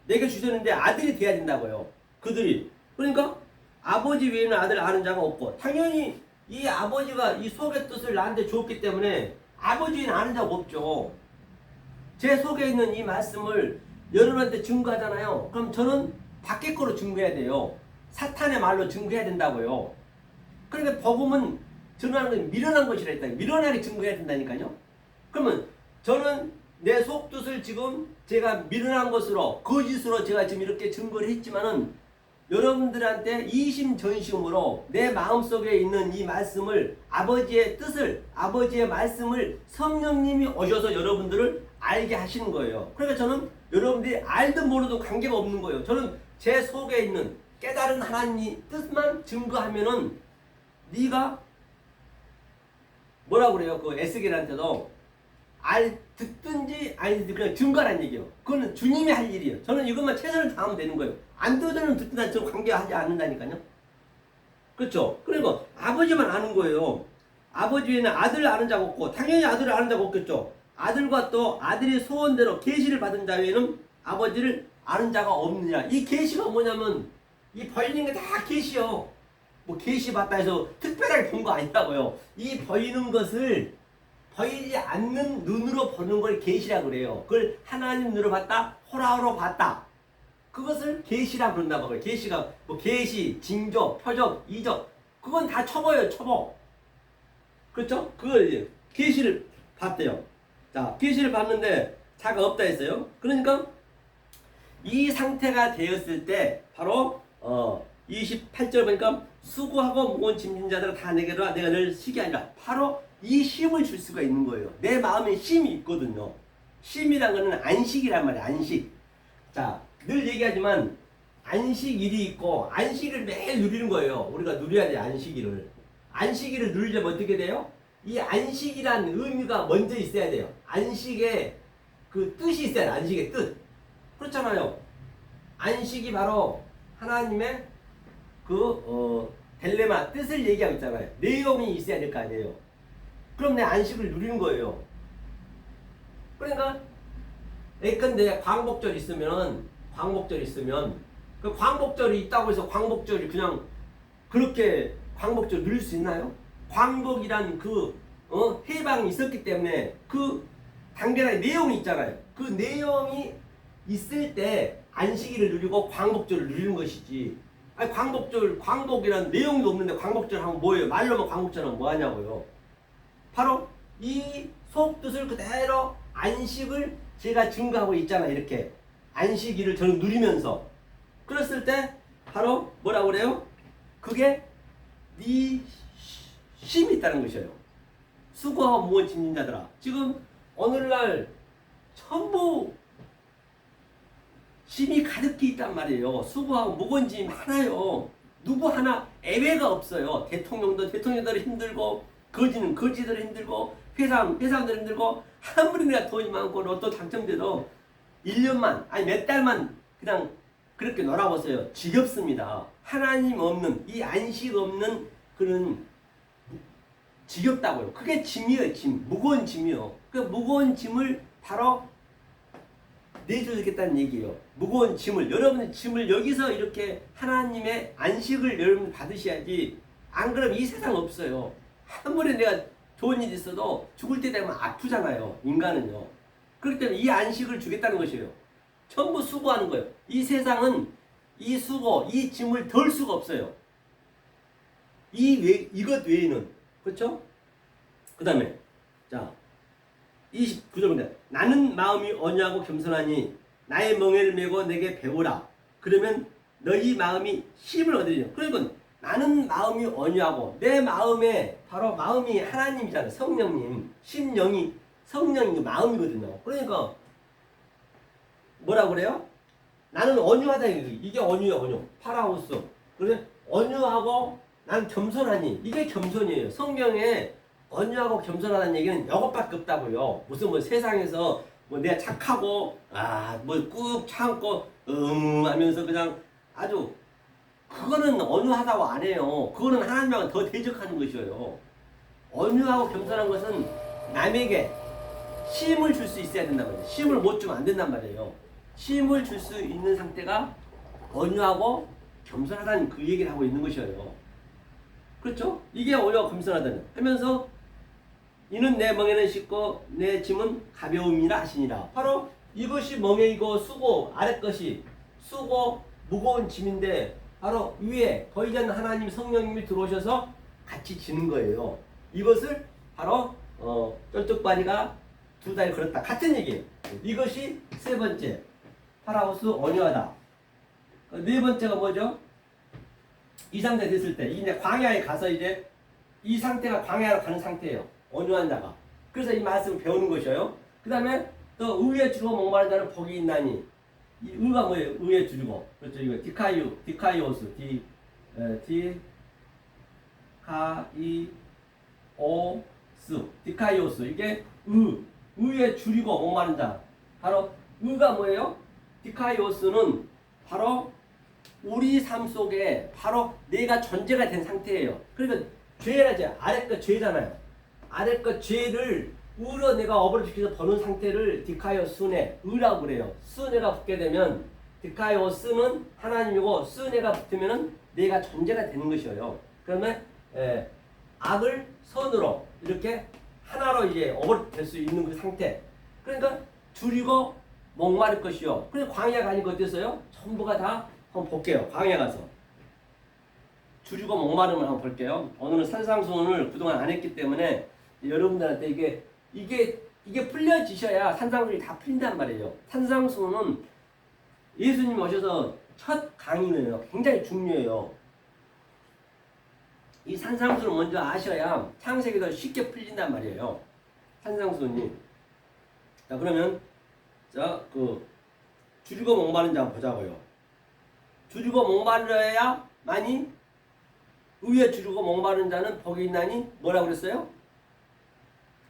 내게 주셨는데 아들이 돼야 된다고요. 그들이. 그러니까 아버지 외에는 아들 아는 자가 없고 당연히 이 아버지가 이 속의 뜻을 나한테 줬기 때문에 아버지 외에는 아는 자가 없죠. 제 속에 있는 이 말씀을 여러분한테 증거하잖아요. 그럼 저는 밖에 거로 증거해야 돼요. 사탄의 말로 증거해야 된다고요. 그러니까 복음은 전하는 건 미련한 것이라 했다. 미련하게 증거해야 된다니까요. 그러면 저는 내 속뜻을 지금 제가 미련한 것으로 거짓으로 제가 지금 이렇게 증거를 했지만은 여러분들한테 이심전심으로 내 마음속에 있는 이 말씀을 아버지의 뜻을 아버지의 말씀을 성령님이 오셔서 여러분들을 알게 하시는 거예요. 그러니까 저는 여러분들이 알든 모르든 관계가 없는 거예요. 저는 제 속에 있는 깨달은 하나님 뜻만 증거하면은 네가 뭐라고 그래요? 그 에스겔한테도 듣든지 아니든지 그냥 증거라는 얘기예요. 그거는 주님이 할 일이에요. 저는 이것만 최선을 다하면 되는 거예요. 안 듣는 듣든 저 관계하지 않는다니까요. 그렇죠? 그리고 아버지만 아는 거예요. 아버지 외에는 아들을 아는 자가 없고 당연히 아들을 아는 자가 없겠죠. 아들과 또 아들의 소원대로 계시를 받은 자 외에는 아버지를 아는 자가 없느냐. 이 계시가 뭐냐면 이 벌리는 게 다 계시요. 뭐 계시 받다 해서 특별하게 본 거 아니라고요. 이 보이는 것을 보이지 않는 눈으로 보는 걸 계시라 그래요. 그걸 하나님 눈으로 봤다, 호라호로 봤다. 그것을 계시라 그런다고 그래요. 계시가 뭐 계시, 징조, 표적, 이적 그건 다 초보예요. 초보. 그렇죠? 그걸 이제 계시를 봤대요. 자, 계시를 봤는데 자가 없다 했어요. 그러니까 이 상태가 되었을 때 바로 28절 보니까 수고하고 무거운 짐진 자들아 다 내게로 와 내가 너를 쉬게 하리라. 바로 이 쉼을 줄 수가 있는 거예요. 내 마음에 쉼이 있거든요. 쉼이란 거는 안식이란 말이에요. 안식. 자, 늘 얘기하지만 안식일이 있고 안식을 매일 누리는 거예요. 우리가 누려야 돼요. 안식일을. 안식일을 누리려면 어떻게 돼요? 이 안식이란 의미가 먼저 있어야 돼요. 안식의 그 뜻이 있어야 돼요. 안식의 뜻. 그렇잖아요. 안식이 바로 하나님의 델레마 뜻을 얘기하고 있잖아요. 내용이 있어야 될 거 아니에요. 그럼 내 안식을 누리는 거예요. 그러니까 예컨대 광복절 있으면 그 광복절이 있다고 해서 광복절이 그냥 그렇게 광복절 누릴 수 있나요? 광복이란 해방이 있었기 때문에 그 당연하게 내용이 있잖아요. 그 내용이 있을 때 안식일을 누리고 광복절을 누리는 것이지. 아니 광복이란 내용도 없는데 광복절 하면 뭐예요? 말로만 광복절 하면 뭐하냐고요. 바로 이 속뜻을 그대로 안식을 제가 증거하고 있잖아요. 이렇게 안식일을 저는 누리면서 그랬을 때 바로 뭐라고 그래요? 그게 네 쉼이 있다는 것이에요. 수고하고 무거운 짐진 자들아. 지금 오늘날 전부 짐이 가득히 있단 말이에요. 수고하고 무거운 짐 하나요. 누구 하나 예외가 없어요. 대통령들은 힘들고 거지들은 힘들고 회사원들은 힘들고 아무리 내가 돈이 많고 로또 당첨돼도 1년만 아니 몇 달만 그냥 그렇게 놀아보세요. 지겹습니다. 하나님 없는 이 안식 없는 그런 지겹다고요. 그게 짐이에요. 짐. 무거운 짐이요. 그 무거운 짐을 바로 내주겠다는 얘기예요. 무거운 짐을 여러분의 짐을 여기서 이렇게 하나님의 안식을 여러분 받으셔야지. 안 그러면 이 세상 없어요. 아무리 내가 좋은 일 있어도 죽을 때 되면 아프잖아요. 인간은요. 그렇기 때문에 이 안식을 주겠다는 것이에요. 전부 수고하는 거예요. 이 세상은 이 수고, 이 짐을 덜 수가 없어요. 이것 외에는. 그렇죠? 그 다음에 자 29절인데 나는 마음이 온유하고 겸손하니 나의 멍에를 메고 내게 배우라. 그러면 너희 마음이 쉼을 얻으리라. 그러면 나는 마음이 온유하고 내 마음에 바로 마음이 하나님이잖아요. 성령님. 심령이 성령이 마음이거든요. 그러니까 뭐라고 그래요? 나는 온유하다. 이게 온유야. 온유. 파라우스. 그래서 온유하고 난 겸손하니. 이게 겸손이에요. 성경에 온유하고 겸손하다는 얘기는 이것밖에 없다고요. 무슨 뭐 세상에서 뭐 내가 착하고 뭐 꾹 참고 하면서 그냥 아주 그거는 온유하다고 안 해요. 그거는 하나님하고 더 대적하는 것이에요. 온유하고 겸손한 것은 남에게 쉼을 줄 수 있어야 된단 말이에요. 쉼을 못 주면 안 된단 말이에요. 쉼을 줄 수 있는 상태가 온유하고 겸손하다는 그 얘기를 하고 있는 것이에요. 그렇죠? 이게 온유하고 겸손하다는 하면서 이는 내 멍에는 쉽고 내 짐은 가벼움이라 하시니라. 바로 이것이 멍에이고 수고 아래 것이 수고 무거운 짐인데 바로 위에 보이지 않는 하나님 성령님이 들어오셔서 같이 지는 거예요. 이것을 바로 쩔뚝바리가 두 달 걸었다. 같은 얘기예요. 이것이 세 번째 파라우스 온유하다. 네 번째가 뭐죠? 이 상태 됐을 때 이제 광야에 가서 이제 이 상태가 광야로 가는 상태예요. 온유한 자가. 그래서 이 말씀을 배우는 것이에요. 그 다음에 또 의에 주고 목마른 자는 복이 있나니. 이 의가 뭐예요? 의에 주고. 그렇죠. 이거 디카이오스. 디카이오스. 이게 의에 줄이고 목마른 자. 바로 의가 뭐예요? 디카이오스는 바로 우리 삶 속에 바로 내가 존재가 된 상태예요. 그러니까 죄라죠. 아래 것 죄잖아요. 아래 것 죄를 의로 내가 어버러지켜서 버는 상태를 디카이오스네 의라고 그래요. 스네가 붙게 되면 디카이오스는 하나님이고 스네가 붙으면은 내가 존재가 되는 것이에요. 그러면 악을 선으로 이렇게 하나로 이제 어버될 수 있는 그 상태. 그러니까 줄이고 목마를 것이요. 그래서 광야 가니까 어땠어요? 전부가 다 한번 볼게요. 광야 가서 줄이고 목마름을 한번 볼게요. 오늘은 산상수훈을 그동안 안 했기 때문에 여러분들한테 이게 풀려지셔야 산상수훈이 다 풀린단 말이에요. 산상수훈은 예수님 오셔서 첫 강의는요 굉장히 중요해요. 이 산상수훈을 먼저 아셔야 창세기도 쉽게 풀린단 말이에요. 산상수훈이. 자 그러면 줄이고 목마른 자 한번 보자고요. 줄이고 목마르야 많이 의에 줄이고 목마른 자는 복이 있나니 뭐라고 그랬어요?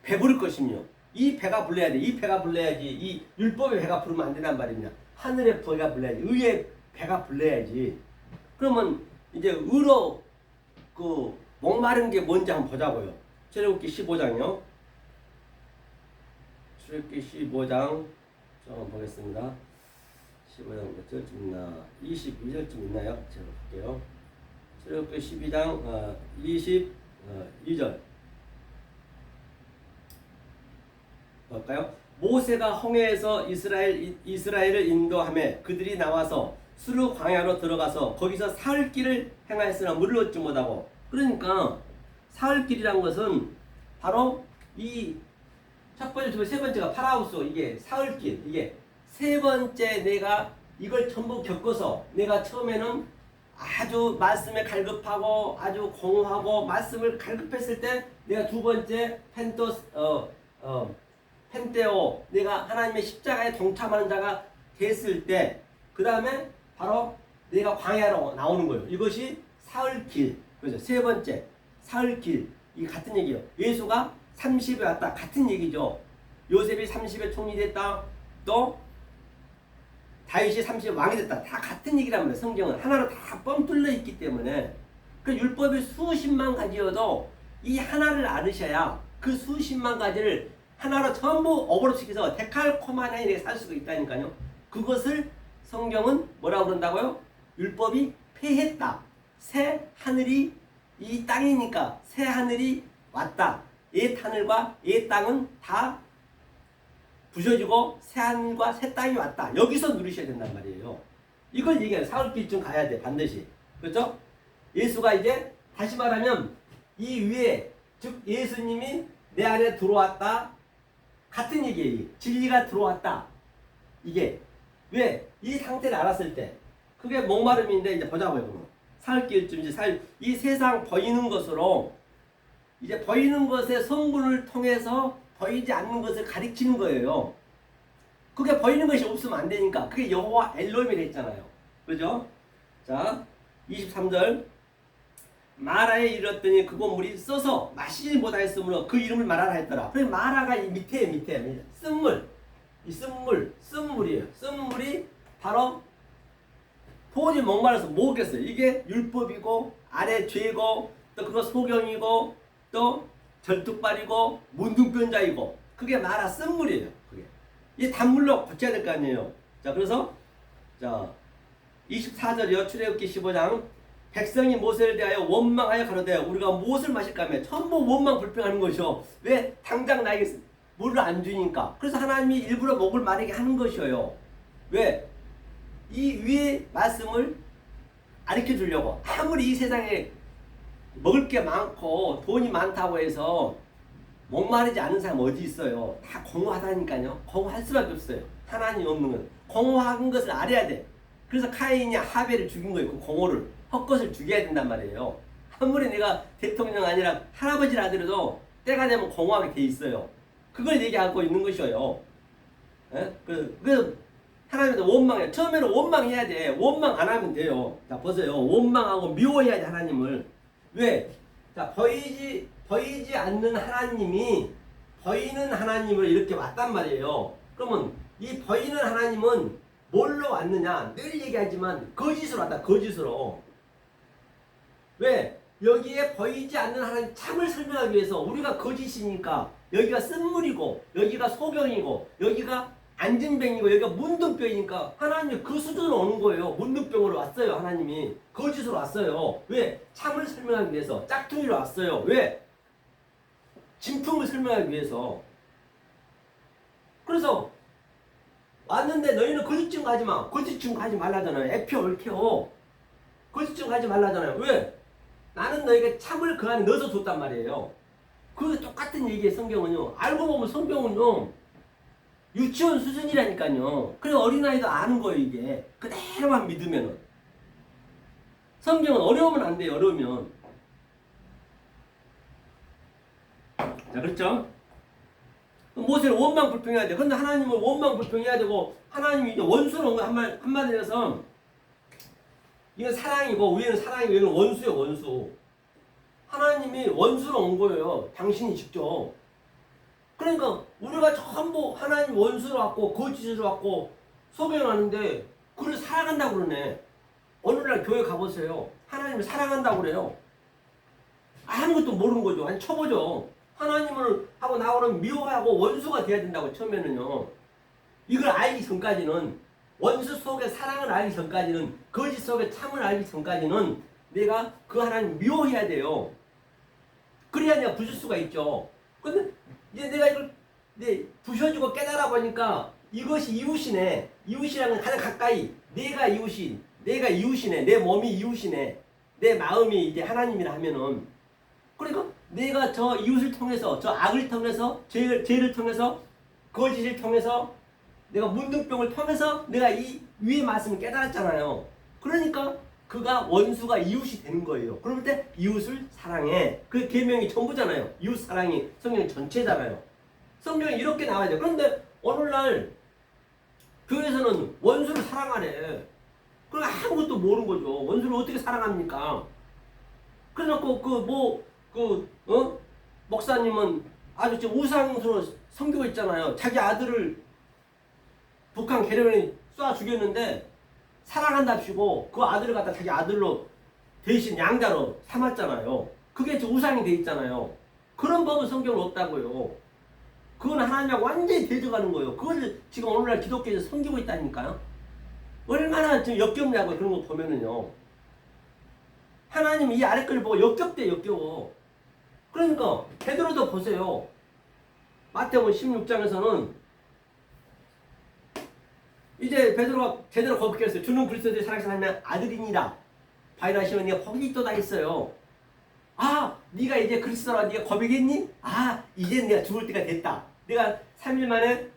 배부를 것이며 이 배가 불러야 돼. 이 배가 불러야지. 이 율법의 배가 부르면 안 된단 말입니다. 하늘의 배가 불러야지. 의의 배가 불러야지. 그러면 이제 의로 그 목마른 게 뭔지 한번 보자고요. 출애굽기 15장이요. 출애굽기 15장 한번 보겠습니다. 15장 몇 절쯤 있나? 22절쯤 있나요? 제가 볼게요. 출애굽기 12장 22절 볼까요? 모세가 홍해에서 이스라엘을 인도하며 그들이 나와서 수르 광야로 들어가서 거기서 사흘 길을 행하였으나 물을 얻지 못하고. 그러니까 사흘 길이란 것은 바로 이 첫 번째, 두 번째, 세 번째가 파라우스. 이게 사흘 길. 이게 세 번째 내가 이걸 전부 겪어서 내가 처음에는 아주 말씀에 갈급하고 아주 공허하고 말씀을 갈급했을 때 내가 두 번째 펜테오 내가 하나님의 십자가에 동참하는 자가 됐을 때 그 다음에 바로 내가 광야로 나오는 거예요. 이것이 사흘 길. 그죠? 세 번째 사흘 길. 이게 같은 얘기예요. 예수가 30에 왔다. 같은 얘기죠. 요셉이 30에 총리 됐다. 또 다윗이 30에 왕이 됐다. 다 같은 얘기란 말이에요. 성경은 하나로 다 뻥 뚫려 있기 때문에 그 율법이 수십만 가지여도 이 하나를 알으셔야 그 수십만 가지를 하나로 전부 어버러시켜서 데칼코마나에 살 수가 있다니까요. 그것을 성경은 뭐라고 그런다고요? 율법이 폐했다. 새 하늘이 이 땅이니까 새 하늘이 왔다. 옛 하늘과 옛 땅은 다 부셔지고 새 하늘과 새 땅이 왔다. 여기서 누리셔야 된단 말이에요. 이걸 얘기해요. 사흘길쯤 가야 돼. 반드시. 그렇죠? 예수가 이제 다시 말하면 이 위에 즉 예수님이 내 안에 들어왔다. 같은 얘기예요. 진리가 들어왔다. 이게 왜? 이 상태를 알았을 때 그게 목마름인데 이제 보자고요. 그러면 사흘길쯤 이제 이 세상 보이는 것으로 이제 보이는 것의 성분을 통해서 보이지 않는 것을 가리키는 거예요. 그게 보이는 것이 없으면 안 되니까. 그게 여호와 엘로힘이라 했잖아요. 그죠? 자, 23절. 마라에 이르렀더니 그곳 물이 써서 마시지 못하였으므로 그 이름을 마라라 했더라. 그래 마라가 이 밑에 쓴물. 이 쓴물이에요. 쓴물이 바로 도저히 목말라서 못 먹겠어요. 이게 율법이고 아래 죄고 또 그거 소경이고 또 절뚝발이고 문둥변자이고 그게 마라 쓴물이에요. 그게 이 단물로 고쳐야 될 거 아니에요. 자 그래서 자 24절이요. 출애굽기 15장 백성이 모세를 대하여 원망하여 가로되 우리가 무엇을 마실까 하며 전부 원망 불평하는 것이요. 왜? 당장 나에게 물을 안 주니까. 그래서 하나님이 일부러 목을 마르게 하는 것이에요. 왜? 이 위의 말씀을 가르쳐 주려고. 아무리 이 세상에 먹을 게 많고 돈이 많다고 해서 목마르지 않은 사람 어디 있어요. 다 공허하다니까요. 공허할 수밖에 없어요. 하나님 없는 건. 공허한 것을 알아야 돼. 그래서 카인이 하벨을 죽인 거예요. 그 공허를. 헛것을 죽여야 된단 말이에요. 아무리 내가 대통령 아니라 할아버지라 하더라도 때가 되면 공허하게 돼 있어요. 그걸 얘기하고 있는 것이에요. 그래서 하나님한테 원망해. 처음에는 원망해야 돼. 원망 안 하면 돼요. 자, 보세요. 원망하고 미워해야 돼, 하나님을. 왜? 자, 보이지 않는 하나님이 보이는 하나님으로 이렇게 왔단 말이에요. 그러면 이 보이는 하나님은 뭘로 왔느냐? 늘 얘기하지만 거짓으로 왔다. 거짓으로. 왜? 여기에 보이지 않는 하나님 참을 설명하기 위해서 우리가 거짓이니까 여기가 쓴물이고 여기가 소병이고 여기가 안진병이고 여기가 문둥병이니까 하나님이 그 수준으로 오는 거예요. 문둥병으로 왔어요. 하나님이 거짓으로 왔어요. 왜? 참을 설명하기 위해서 짝퉁이로 왔어요. 왜? 진품을 설명하기 위해서. 그래서 왔는데 너희는 거짓증 가지 마. 거짓증 가지 말라잖아요. 에피오 올케오. 거짓증 가지 말라잖아요. 왜? 나는 너에게 참을 그 안에 넣어서 줬단 말이에요. 그 똑같은 얘기의 성경은요. 알고 보면 성경은요. 유치원 수준이라니까요. 그래 어린아이도 아는 거예요 이게. 그대로만 믿으면은. 성경은 어려우면 안 돼요. 어려우면. 자 그렇죠? 모세를 원망불평해야 돼. 그런데 하나님은 원망불평해야 되고 하나님이 이제 원수로 온 거 한마디로 해서 이건 사랑이고 위에는 사랑이고 여기는 원수예요. 원수. 하나님이 원수로 온 거예요. 당신이 직접. 그러니까 우리가 전부 하나님 원수로 왔고 거짓으로 왔고 소개하는데 그를 사랑한다고 그러네. 어느 날 교회 가보세요. 하나님을 사랑한다고 그래요. 아무것도 모르는 거죠. 아니 초보죠. 하나님을 하고 나오는 미워하고 원수가 돼야 된다고 처음에는요. 이걸 알기 전까지는 원수 속에 사랑을 알기 전까지는 거짓 속에 참을 알기 전까지는 내가 그 하나님 미워해야 돼요. 그래야 내가 부술 수가 있죠. 근데 이제 내가 이걸 부셔주고 깨달아 보니까 이것이 이웃이네. 이웃이라는 건 가장 가까이 내가 이웃이네. 내 몸이 이웃이네. 내 마음이 이제 하나님이라 하면은 그러니까 내가 저 이웃을 통해서 저 악을 통해서 죄를 통해서 거짓을 통해서 내가 문둥병을 통해서 내가 이 위의 말씀을 깨달았잖아요. 그러니까 그가 원수가 이웃이 되는 거예요. 그럴 때 이웃을 사랑해. 그 계명이 전부잖아요. 이웃 사랑이 성경 전체잖아요. 성경이 이렇게 나와야 돼요. 그런데 오늘날 교회에서는 원수를 사랑하래. 그럼 아무것도 모르는 거죠. 원수를 어떻게 사랑합니까? 그래놓고 목사님은 아주 지금 우상으로 섬기고 있잖아요. 자기 아들을 북한 계룡이 쏴 죽였는데 사랑한답시고 그 아들을 갖다 자기 아들로 대신 양자로 삼았잖아요. 그게 지금 우상이 돼 있잖아요. 그런 법은 성경은 없다고요. 그건 하나님하고 완전히 대적하는 거예요. 그걸 지금 오늘날 기독교에서 섬기고 있다니까요. 얼마나 지금 역겹냐고 그런 거 보면은요. 하나님 이 아래 걸 보고 역겹대 역겨워. 그러니까 베드로도 보세요. 마태복음 16장에서는 이제 베드로가 제대로 고백했어요. 주는 그리스도의 살아계신 하나님의 아들이니라. 바이라시면 네가 거기 있도다 했어요. 아, 네가 이제 그리스도라 네가 고백했니? 아, 이제 내가 죽을 때가 됐다. 내가 3일 만에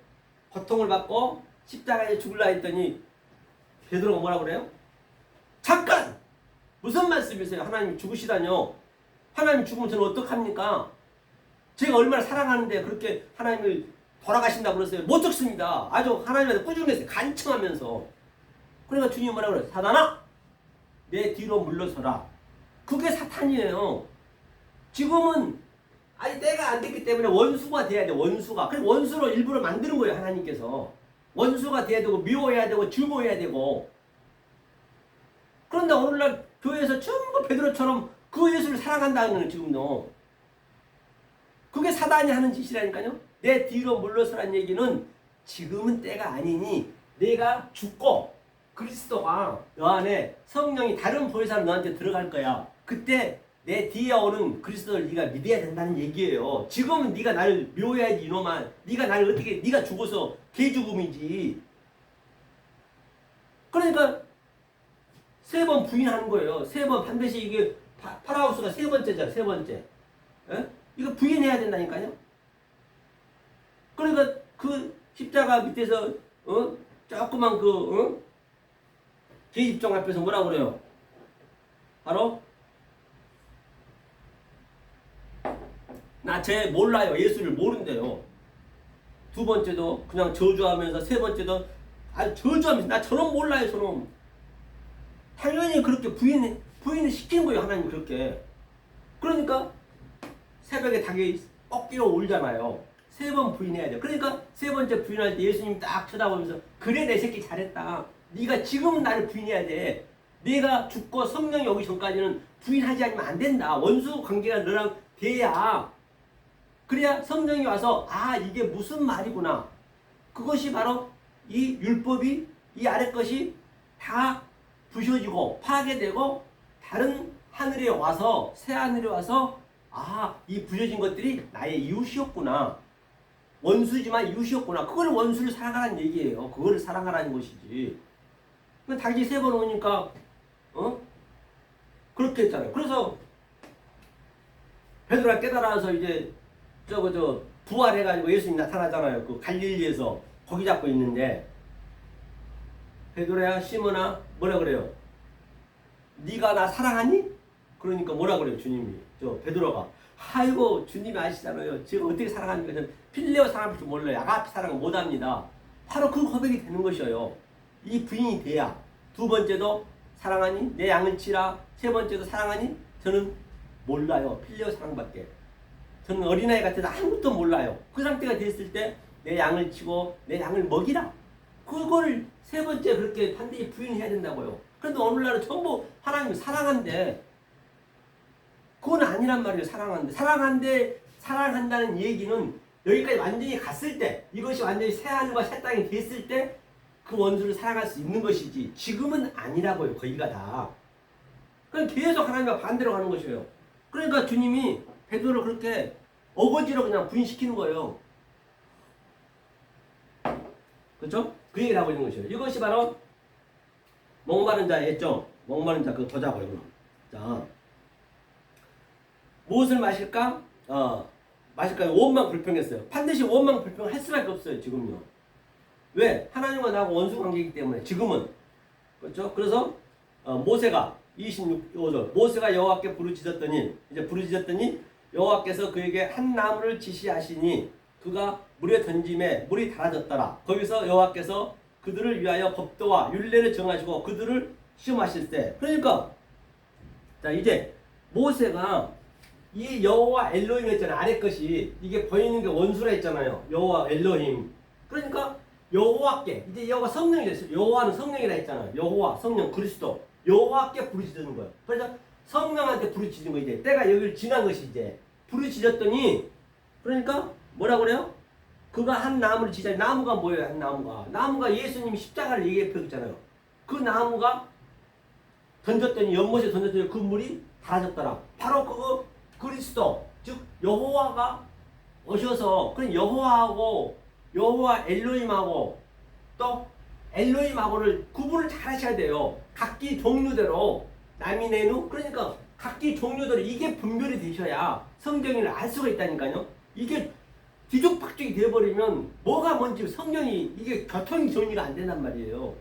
고통을 받고 십자가에 죽을라 했더니 베드로가 뭐라고 그래요? 잠깐! 무슨 말씀이세요? 하나님 죽으시다뇨. 하나님 죽으면 저는 어떡합니까? 제가 얼마나 사랑하는데 그렇게 하나님을 돌아가신다고 그러세요? 못 죽습니다. 아주 하나님한테 꾸중했어요. 간청하면서. 그러니까 주님이 뭐라고 그래요? 사단아! 내 뒤로 물러서라. 그게 사탄이에요. 지금은 아직 때가 안 됐기 때문에 원수가 돼야 돼. 원수가. 그래서 원수로 일부러 만드는 거예요. 하나님께서. 원수가 돼야 되고 미워해야 되고 증오해야 되고. 그런데 오늘날 교회에서 전부 베드로처럼 그 예수를 사랑한다는 거예요. 지금도. 그게 사단이 하는 짓이라니까요. 내 뒤로 물러서란 얘기는 지금은 때가 아니니 내가 죽고 그리스도가 너 안에 성령이 다른 보혜사로 너한테 들어갈 거야. 그때 내 뒤에 오는 그리스도를 네가 믿어야 된다는 얘기예요. 지금은 네가 나를 묘해야지 이놈아. 네가 나를 어떻게 네가 죽어서 개죽음이지. 그러니까 3번 부인하는 거예요. 3번 반드시 이게 파라우스가 3번째잖아. 3번째. 에? 이거 부인해야 된다니까요. 그러니까 그 십자가 밑에서 조그만 계집종 앞에서 뭐라고 그래요? 바로 나 쟤 몰라요. 예수를 모른대요. 2번째도 그냥 저주하면서 3번째도 아주 저주하면서 나 저놈 몰라요. 저놈. 당연히 그렇게 부인을 시킨 거예요. 하나님 그렇게. 그러니까 새벽에 닭이 꺾이러 울잖아요. 세 번 부인해야 돼요. 그러니까 세 번째 부인할 때 예수님 딱 쳐다보면서 그래 내 새끼 잘했다. 네가 지금은 나를 부인해야 돼. 네가 죽고 성령이 오기 전까지는 부인하지 않으면 안 된다. 원수 관계가 너랑 돼야 그래야 성령이 와서 아 이게 무슨 말이구나. 그것이 바로 이 율법이 이 아래 것이 다 부셔지고 파괴되고 다른 하늘에 와서 새 하늘에 와서 아 이 부셔진 것들이 나의 이웃이었구나. 원수지만 이웃이었구나. 그걸 원수를 사랑하라는 얘기예요. 그거를 사랑하라는 것이지. 다시 세 번 오니까 그렇게 했잖아요. 그래서 베드로가 깨달아서 이제 부활해가지고 예수님 나타나잖아요. 그 갈릴리에서 고기 잡고 있는데 베드로야 시몬아 뭐라 그래요? 네가 나 사랑하니? 그러니까 뭐라 그래요 주님이? 베드로가 아이고 주님이 아시잖아요. 제가 어떻게 사랑합니까? 저는 필레오 사랑할 줄 몰라요. 아가페 사랑을 못합니다. 바로 그 고백이 되는 것이에요. 이 부인이 돼야 두 번째도 사랑하니? 내 양을 치라. 세 번째도 사랑하니? 저는 몰라요. 필레오 사랑밖에. 저는 어린아이 같아서 아무것도 몰라요. 그 상태가 됐을 때 내 양을 치고 내 양을 먹이라. 그걸 세 번째 그렇게 반드시 부인해야 된다고요. 그런데 오늘날은 전부 하나님을 사랑한데 그건 아니란 말이에요. 사랑한데 사랑한다는 얘기는 여기까지 완전히 갔을 때 이것이 완전히 새 하늘과 새 땅이 됐을 때 그 원수를 사랑할 수 있는 것이지 지금은 아니라고요. 거기가 다. 그럼 계속 하나님과 반대로 가는 것이에요. 그러니까 주님이 베드로를 그렇게 어거지로 그냥 부인시키는 거예요. 그렇죠? 그 얘기를 하고 있는 것이에요. 이것이 바로 목마른 자였죠. 목마른 자 그거 보자고요. 그럼. 자, 무엇을 마실까? 마실까요? 원망 불평했어요. 반드시 원망 불평할 수밖에 없어요. 지금요. 왜? 하나님과 나하고 원수 관계이기 때문에 지금은 그렇죠? 그래서 모세가 26절 모세가 여호와께 부르짖었더니 여호와께서 그에게 한 나무를 지시하시니 그가 물에 던짐에 물이 달아졌더라. 거기서 여호와께서 그들을 위하여 법도와 율례를 정하시고 그들을 시험하실 때 그러니까 자 이제 모세가 이 여호와 엘로힘 했잖아요. 아래 것이 이게 보이는 게 원수라 했잖아요. 여호와 엘로힘. 그러니까 여호와께 이제 여호와 성령이 됐어요. 여호와는 성령이라 했잖아요. 여호와 성령 그리스도 여호와께 부르짖는 거예요. 그래서 성령한테 부르짖는 거 이제 때가 여기를 지난 것이 이제 부르짖었더니 그러니까 뭐라 그래요? 그가 한 나무를 지자 나무가 뭐예요? 한 나무가 예수님이 십자가를 얘기해 펴줬잖아요. 그 나무가 연못에 던졌더니 그 물이 달아졌더라. 바로 그거 그리스도 즉 여호와가 오셔서 그럼 여호와 엘로힘하고 또 엘로힘하고를 구분을 잘 하셔야 돼요. 각기 종류대로 나미네누 그러니까 각기 종류대로 이게 분별이 되셔야 성경을 알 수가 있다니까요. 이게 뒤죽박죽이 되어버리면 뭐가 뭔지 성경이 이게 교통 정리가 안 된단 말이에요.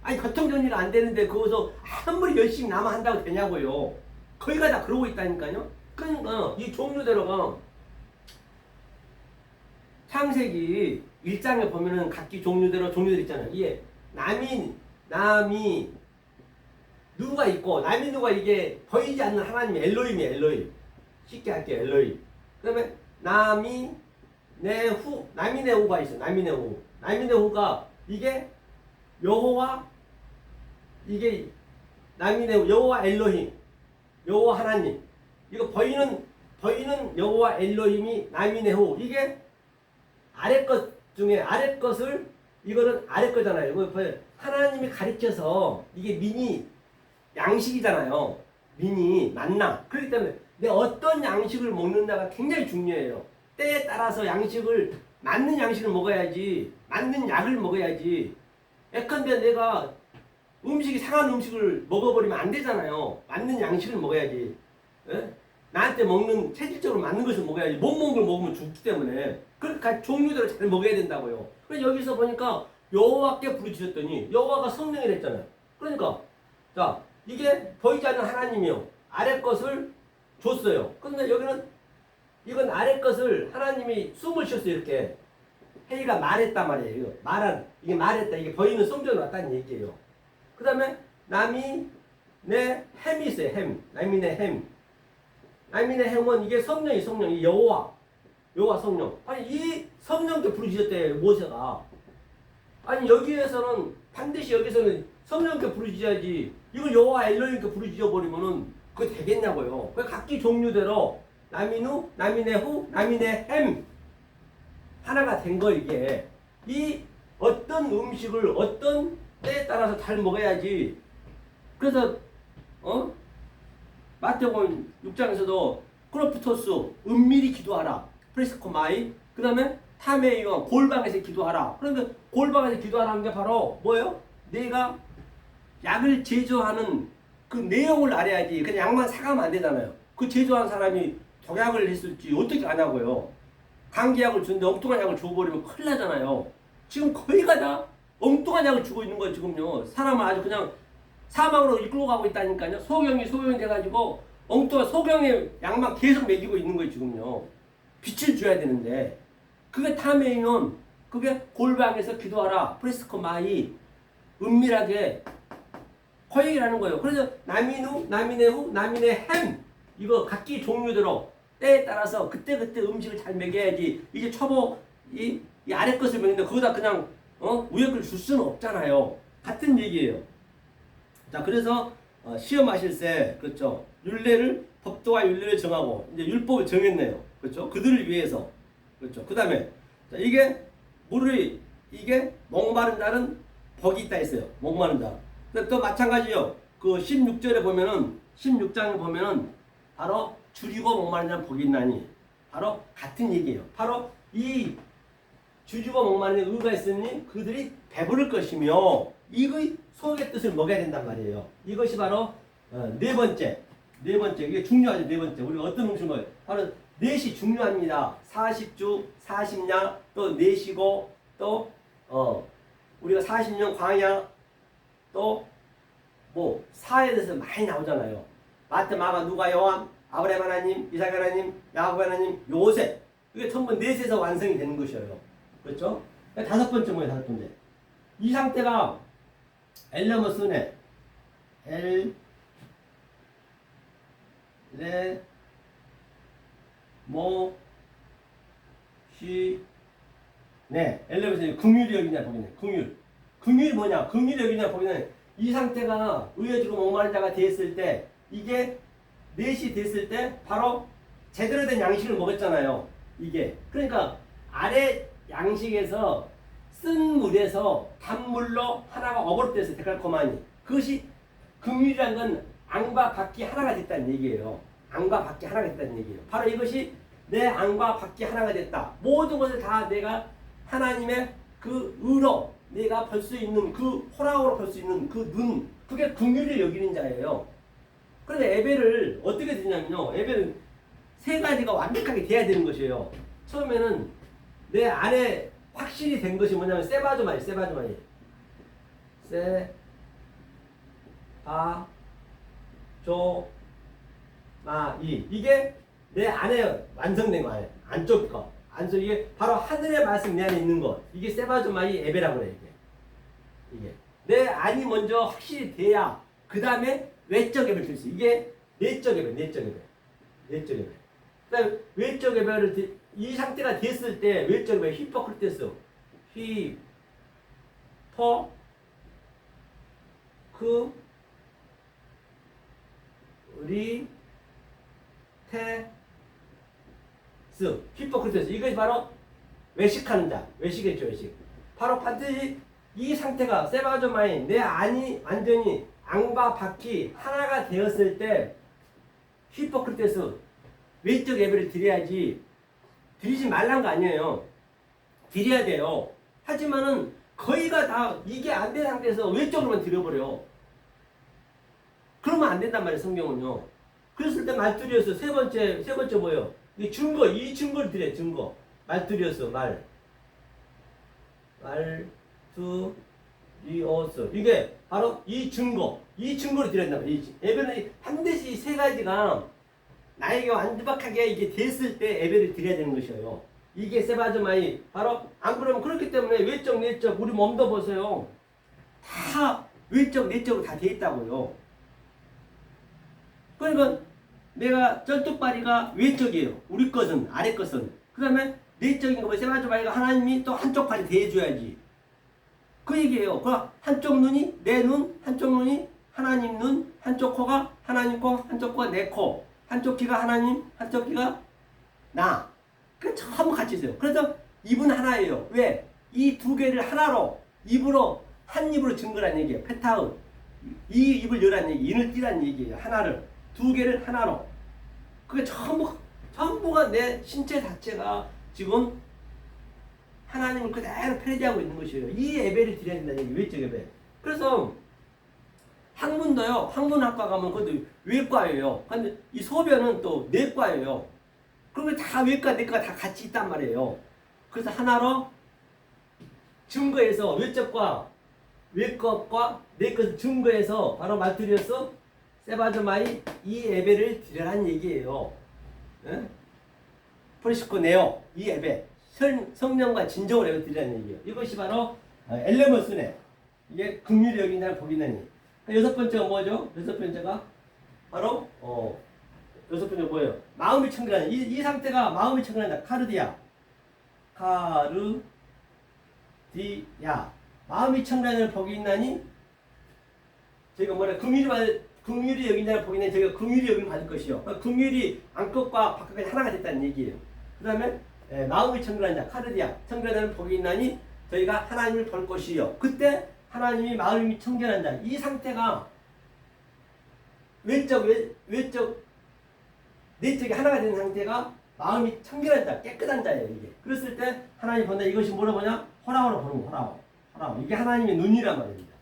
아니 교통 정리가 안 되는데 거기서 아무리 열심히 남아 한다고 되냐고요. 거기가 다 그러고 있다니까요. 그러니까 이 종류대로가 창세기 1장에 보면은 각기 종류대로 있잖아요. 이게 남이 누가 있고 누가 이게 보이지 않는 하나님이 엘로힘이에요. 엘로힘. 쉽게 할게요. 엘로힘. 그다음에 나미네후가 있어요. 나미네후가 이게 여호와 이게 나미네후 여호와 엘로힘 여호와 하나님 이거 보이는 여호와 엘로힘이 나미네후 이게 아래 것 중에 아래 것을 이거는 아래 거잖아요. 이거 하나님이 가르쳐서 이게 미니 양식이잖아요. 미니 만나. 그렇기 때문에 내 어떤 양식을 먹는다가 굉장히 중요해요. 때에 따라서 맞는 양식을 먹어야지. 맞는 약을 먹어야지. 예컨대 내가 상한 음식을 먹어버리면 안 되잖아요. 맞는 양식을 먹어야지. 에? 나한테 체질적으로 맞는 것을 먹어야지. 못 먹는 걸 먹으면 죽기 때문에. 그러니까 종류대로 잘 먹어야 된다고요. 그래서 여기서 보니까 여호와께 부르짖었더니 여호와가 성령이라 했잖아요. 그러니까 자 이게 보이지 않는 하나님이요. 아래 것을 줬어요. 그런데 여기는 이건 아래 것을 하나님이 숨을 쉬었어요. 이렇게 헤이가 말했단 말이에요. 이게 말했다. 이게 보이는 성전으로 왔다는 얘기예요. 그 다음에 남이 내 햄이 있어요. 남이 내 햄. 남이 내 햄은 이게 성령이 여호와 여호와 성령. 아니 이 성령께 부르짖었대 모세가. 아니 여기에서는 반드시 여기서는 성령께 부르짖어야지. 이걸 여호와 엘로힘께 부르짖어 버리면은 그거 되겠냐고요. 그 각기 종류대로 남이누, 남이네후, 남이네햄 하나가 된 거 이게. 이 어떤 음식을 어떤 때에 따라서 잘 먹어야지. 그래서 마태복음 6장에서도 크로프토스 은밀히 기도하라. 프리스코마이. 그 다음에 타메이와 골방에서 기도하라. 그런데 골방에서 기도하라는 게 바로 뭐예요? 내가 약을 제조하는 그 내용을 알아야지. 그냥 약만 사가면 안 되잖아요. 그 제조한 사람이 독약을 했을지 어떻게 아냐고요. 감기약을 주는데 엉뚱한 약을 줘버리면 큰일 나잖아요. 지금 거의가 다 엉뚱한 약을 주고 있는 거예요. 지금요. 사람을 아주 그냥 사망으로 이끌고 가고 있다니까요. 소경이 돼가지고 엉뚱한 소경의 약만 계속 먹이고 있는 거예요. 지금요. 빛을 줘야 되는데 그게 타메이는 그게 골방에서 기도하라. 프리스코 마이 은밀하게 허얘기라는 거예요. 그래서 남이누, 남이네후, 남이네햄 이거 각기 종류대로 때에 따라서 그때그때 음식을 잘 먹여야지. 이제 초보 이 아래 것을 먹는데 거기다 그냥 위에 걸 줄 수는 없잖아요. 같은 얘기예요. 자 그래서 시험하실 때 그렇죠. 율례를 법도와 율례를 정하고 이제 율법을 정했네요. 그렇죠. 그들을 위해서 그렇죠. 그 다음에 이게 물이 이게 목마른 자는 복이 있다 했어요. 목마른 자. 또 마찬가지요. 그 16절에 보면은 16장에 보면은 바로 줄이고 목마른 자는 복이 있나니 바로 같은 얘기예요. 바로 이 주주고 목마른 자는 의가 있으니 그들이 배부를 것이며 이의 속의 뜻을 먹여야 된단 말이에요. 이것이 바로 네 번째 이게 중요하죠. 네 번째 우리가 어떤 음식을 먹어요. 바로 넷이 중요합니다. 40주 40냐 또 넷이고 또 우리가 40년 광야 또 뭐 사에 대해서 많이 나오잖아요. 마태, 마가, 누가, 요한, 아브라함 하나님, 이삭 하나님, 야곱 하나님, 요셉. 이게 전부 넷에서 완성이 되는 것이에요. 그렇죠? 다섯 번째 뭐예요? 다섯 번째. 이 상태가 엘레모스네 엘레모스네 긍휼이 여기냐 보기네. 긍휼이 뭐냐? 긍휼이 여기냐 보기는 이 상태가 의여지고 목마른 자가 됐을 때 이게 넷이 됐을 때 바로 제대로 된 양식을 먹었잖아요. 이게 그러니까 아래 양식에서 쓴 물에서 단물로 하나가 어버릇돼서 데칼코마니 그것이 긍휼이란 건 앙과 밖이 하나가 됐다는 얘기예요. 앙과 밖이 하나가 됐다는 얘기예요. 바로 이것이 내 앙과 밖이 하나가 됐다. 모든 것을 다 내가 하나님의 그 의로 내가 볼 수 있는 그 호랑으로 볼 수 있는 그 눈 그게 긍휼을 여기는 자예요. 그런데 예배를 어떻게 드냐면요. 예배는 세 가지가 완벽하게 돼야 되는 것이에요. 처음에는 내 안에 확실히 된 것이 뭐냐면 세바조마이 이게 내 안에 완성된 거 아니에요. 안쪽 거. 안쪽 이게 바로 하늘의 말씀 내 안에 있는 것. 이게 세바조마이 예배라고 그래요. 이게 내 안이 먼저 확실히 돼야 그 다음에 외적 예배를 드릴 수. 이게 내적 예배. 그다음에 외적 예배를 이 상태가 됐을 때 외적 예배 히포크리테스 히포크리테스 이것이 바로 외식하는 자. 외식했죠. 외식. 바로 반드시 이 상태가 세바조마인 내 안이 완전히 앙과 밖이 하나가 되었을 때 히포크리테스 외적 예배를 드려야지. 드리지 말란 거 아니에요. 드려야 돼요. 하지만은 거의가 다 이게 안 된 상태에서 외적으로만 드려버려. 그러면 안 된단 말이에요. 성경은요. 그랬을 때 말투리였어. 세 번째 뭐예요? 이 증거를 드려. 증거. 말투리였어. 말투리였어. 이게 바로 이 증거를 드려야 된단 말이에요. 예배는 반드시 이 세 가지가 나에게 완벽하게 이게 됐을 때 예배를 드려야 되는 것이에요. 이게 세바조마이 바로 안 그러면 그렇기 때문에 외적 내적 우리 몸도 보세요. 다 외적 내적으로 다 돼 있다고요. 그러니까 내가 쩔뚝바리가 외적이에요. 우리 것은 아래 것은 그 다음에 내적인 거, 세바조마이가 하나님이 또 한쪽 팔이 대해줘야지. 그 얘기예요. 그 한쪽 눈이 내 눈, 한쪽 눈이 하나님 눈, 한쪽 코가 하나님 코, 한쪽 코가 내 코, 한쪽 귀가 하나님, 한쪽 귀가 나. 그 전부 같이 있어요. 그래서 입은 하나예요. 왜? 이 두 개를 하나로 입으로 한 입으로 증거란 얘기예요. 페타운. 이 입을 열란 얘기, 인을 띠란 얘기예요. 하나를 두 개를 하나로. 그게 전부가 내 신체 자체가 지금 하나님을 그대로 패러디하고 있는 것이에요. 이 예배를 드려야 된다는 얘기, 외적 예배. 그래서 학문도요. 학문학과 가면 그것도 외과예요. 근데 이 소변은 또 내과예요. 그러면 다 외과, 내과 다 같이 있단 말이에요. 그래서 하나로 증거해서 외적과 외과과 내것을 증거해서 바로 말들여서 세바드마이 이 예배를 드려라는 얘기예요. 예? 프리시코 네오 이 예배 성령과 진정으로 예배 드리라는 얘기예요. 이것이 바로 엘레머스네. 이게 긍휼히 여기냐 보기나니. 여섯 번째가 뭐죠? 여섯 번째가 바로 여섯 번째가 뭐예요? 마음이 청결하냐. 이 상태가 마음이 청결하냐. 카르디아. 마음이 청결하냐를 복이 있나니 저희가 뭐래 긍휼히 여기냐를 복이 있나니 저희가 긍휼히 여김을 받을 것이요. 긍휼이 안끝과 바깥까지 하나가 됐다는 얘기예요. 그 다음에 마음이 청결하냐. 카르디아. 청결하냐를 복이 있나니 저희가 하나님을 볼 것이요. 그때 하나님이 마음이 청결한 자. 이 상태가 외적, 내적이 하나가 된 상태가 마음이 청결한 자, 깨끗한 자예요, 이게. 그랬을 때 하나님 본다. 이것이 뭐라 보냐? 호라호로 보는 거, 호라호. 이게 하나님의 눈이란 말입니다.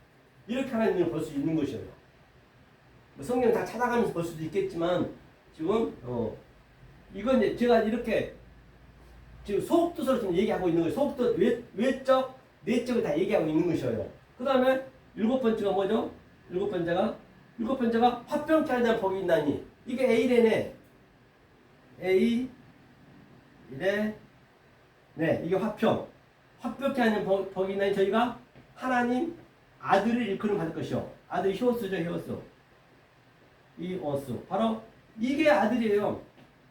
이렇게 하나님을 볼 수 있는 것이에요. 뭐 성경 다 찾아가면서 볼 수도 있겠지만 지금 이건 이제 제가 이렇게 지금 소극도서로 지금 얘기하고 있는 거예요. 소극도 외적, 내적을 다 얘기하고 있는 것이에요. 그 다음에 일곱 번째가 뭐죠? 일곱 번째가 화평케 하는 자는 복이 있나니. 이게 에이레네. 네, 이게 화평케 하는 복이 있나니 저희가 하나님 아들을 일컬음 받을 것이요. 아들이 히오스죠, 히오스. 이 오스. 바로 이게 아들이에요.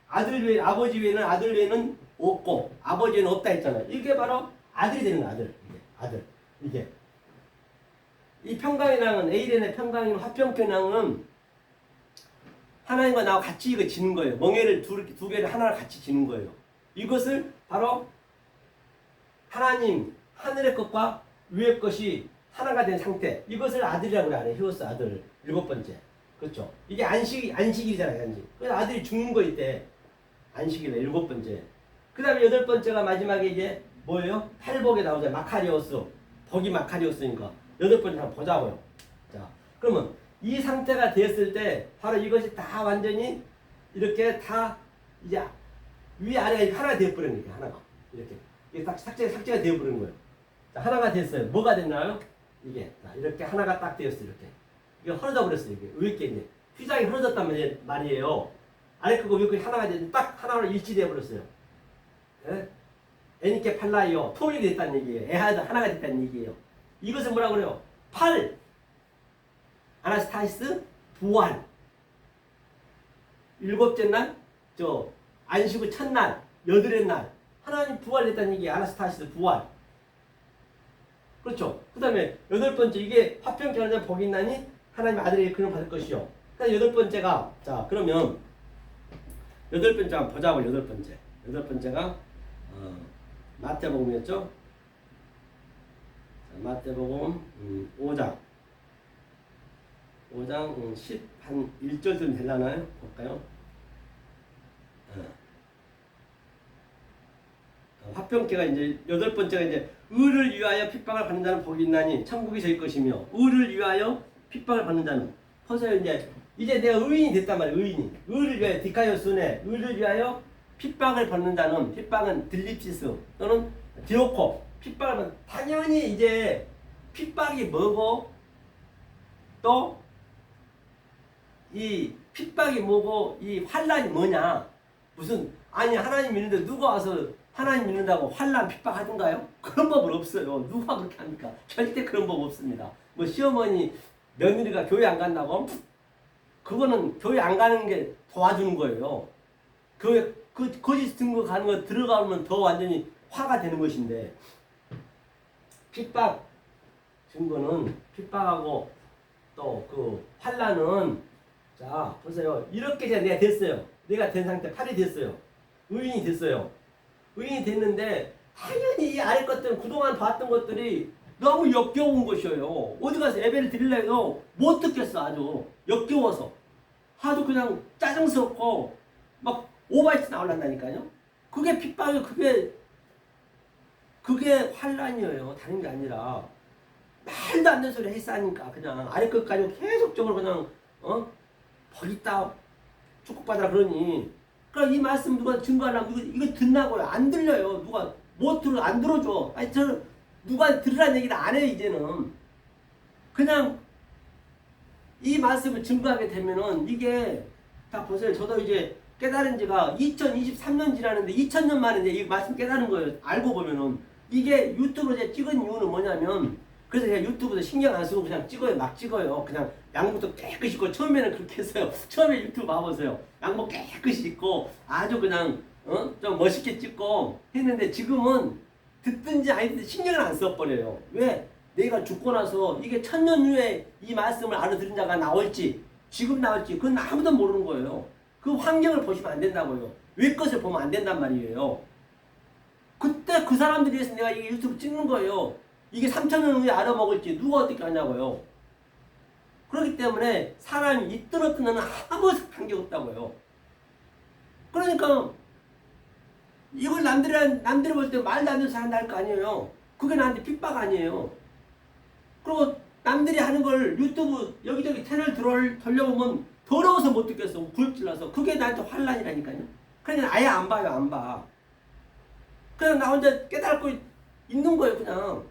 아들 외에, 아버지 외에는 아들 외에는 없고 아버지 외에는 없다 했잖아요. 이게 바로 아들이 되는 거야, 아들. 이게 아들. 이게. 이 평강이랑은 에이렌의 평강인 화평케랑은 하나님과 나와 같이 이거 지는 거예요. 멍에를 두 개를 하나를 같이 지는 거예요. 이것을 바로 하나님 하늘의 것과 위의 것이 하나가 된 상태. 이것을 아들이라고 그래. 히오스 아들. 일곱 번째. 그렇죠. 이게 안식일이잖아요. 안식. 그래서 아들이 죽는 거 이때 안식일에 일곱 번째. 그 다음에 여덟 번째가 마지막에 이제 뭐예요? 팔복에 나오잖아요. 마카리오스. 복이 마카리오스니까. 여덟 번째 한번 보자고요. 자, 그러면 이 상태가 됐을 때 바로 이것이 다 완전히 이렇게 다 이제 위아래가 하나가 되어버리는 거예요. 하나가 이렇게 이게 딱 삭제가 되어버리는 거예요. 자, 하나가 됐어요. 뭐가 됐나요? 이게 자, 이렇게 하나가 딱 되었어요. 이렇게 이게 헐어져 버렸어요. 이게 왜 이렇게 이제 휘장이 헐어졌단 말이에요. 아래 그거 왜 하나가 됐는데 딱 하나로 일치되어 버렸어요. 예? 에니케 팔라이오 통일이 됐다는 얘기예요. 에하드 하나가 됐다는 얘기예요. 이것은 뭐라고 그래요? 아나스타시스 부활. 일곱째 날, 안식 후 첫날, 여덟의 날 하나님 부활했다는 얘기예요. 아나스타시스 부활. 그렇죠. 그 다음에 여덟 번째 이게 화평케 하는 자 복이 있나니 하나님 아들에게 그런 받을 것이요. 그러니까 여덟 번째가 자 그러면 여덟 번째 한번 보자고. 여덟 번째가 마태복음이었죠. 마태복음 5장 10 한 1절 좀 되려나요? 볼까요? 화평케가 이제 여덟 번째가 이제 의를 위하여 핍박을 받는 자는 복이 있나니 천국이 저희 것이며 의를 위하여 핍박을 받는 자는 커서 이제 내가 의인이 됐단 말이에요. 의를 위하여 디카이오스네 의를 위하여 핍박을 받는 자는 핍박은 들립시스 또는 디오코 핍박을 받는 당연히 이제 핍박이 뭐고 또 이 핍박이 뭐고 이 환란이 뭐냐 무슨 아니 하나님 믿는데 누가 와서 하나님 믿는다고 환란 핍박하던가요? 그런 법은 없어요. 누가 그렇게 합니까? 절대 그런 법 없습니다. 뭐 시어머니 며느리가 교회 안 간다고? 그거는 교회 안 가는 게 도와주는 거예요. 그 거짓 증거 가는 거 들어가면 더 완전히 화가 되는 것인데, 핍박 증거는, 핍박하고 또 그 환란은, 자 보세요. 이렇게 내가 됐어요. 내가 된 상태, 팔이 됐어요. 의인이 됐어요. 의인이 됐는데 당연히 이 아래 것들은, 그동안 봤던 것들이 너무 역겨운 것이에요. 어디 가서 예배를 드리려 해도 못 듣겠어. 아주 역겨워서. 하도 그냥 짜증스럽고 막 오바이트 나올란다니까요. 그게 핍박이에요. 그게 환란이에요. 다른 게 아니라. 말도 안 되는 소리 했으니까 그냥 아래 끝까지 계속적으로 그냥 버리다 축복받아라 그러니. 그러니까 이 말씀 누가 증거하려면 이거 듣나고요? 안 들려요. 누가 못 들어, 안 들어줘. 아니 저 누가 들으라는 얘기를 안 해요. 이제는 그냥 이 말씀을 증거하게 되면은, 이게 다 보세요. 저도 이제 깨달은 지가 2023년 지나는데 2000년 만에 이제 이 말씀 깨달은 거예요. 알고 보면은. 이게 유튜브로 제가 찍은 이유는 뭐냐면, 그래서 제가 유튜브도 신경 안 쓰고 그냥 찍어요. 막 찍어요. 그냥 양복도 깨끗이 입고, 처음에는 그렇게 했어요. 처음에 유튜브 봐보세요. 양복 깨끗이 입고 아주 그냥 좀 멋있게 찍고 했는데, 지금은 듣든지 아니든지 신경을 안 써버려요. 왜? 내가 죽고 나서 이게 1000년 후에 이 말씀을 알아들은 자가 나올지 지금 나올지 그건 아무도 모르는 거예요. 그 환경을 보시면 안 된다고요. 외 것을 보면 안 된단 말이에요. 그때 그 사람들이 위해서 내가 이 유튜브 찍는 거예요. 이게 3000년 후에 알아먹을지 누가 어떻게 하냐고요. 그렇기 때문에 사람이 있든 없든 나는 아무 관계 없다고요. 그러니까 이걸 남들이 볼 때 말도 안 되는 사람 할 거 아니에요. 그게 나한테 핍박 아니에요. 그리고 남들이 하는 걸 유튜브 여기저기 채널 돌려보면 더러워서 못 듣겠어. 구역질나서. 그게 나한테 환란이라니까요. 그냥 아예 안 봐요. 안 봐. 그냥 나 혼자 깨달고 있는 거예요. 그냥.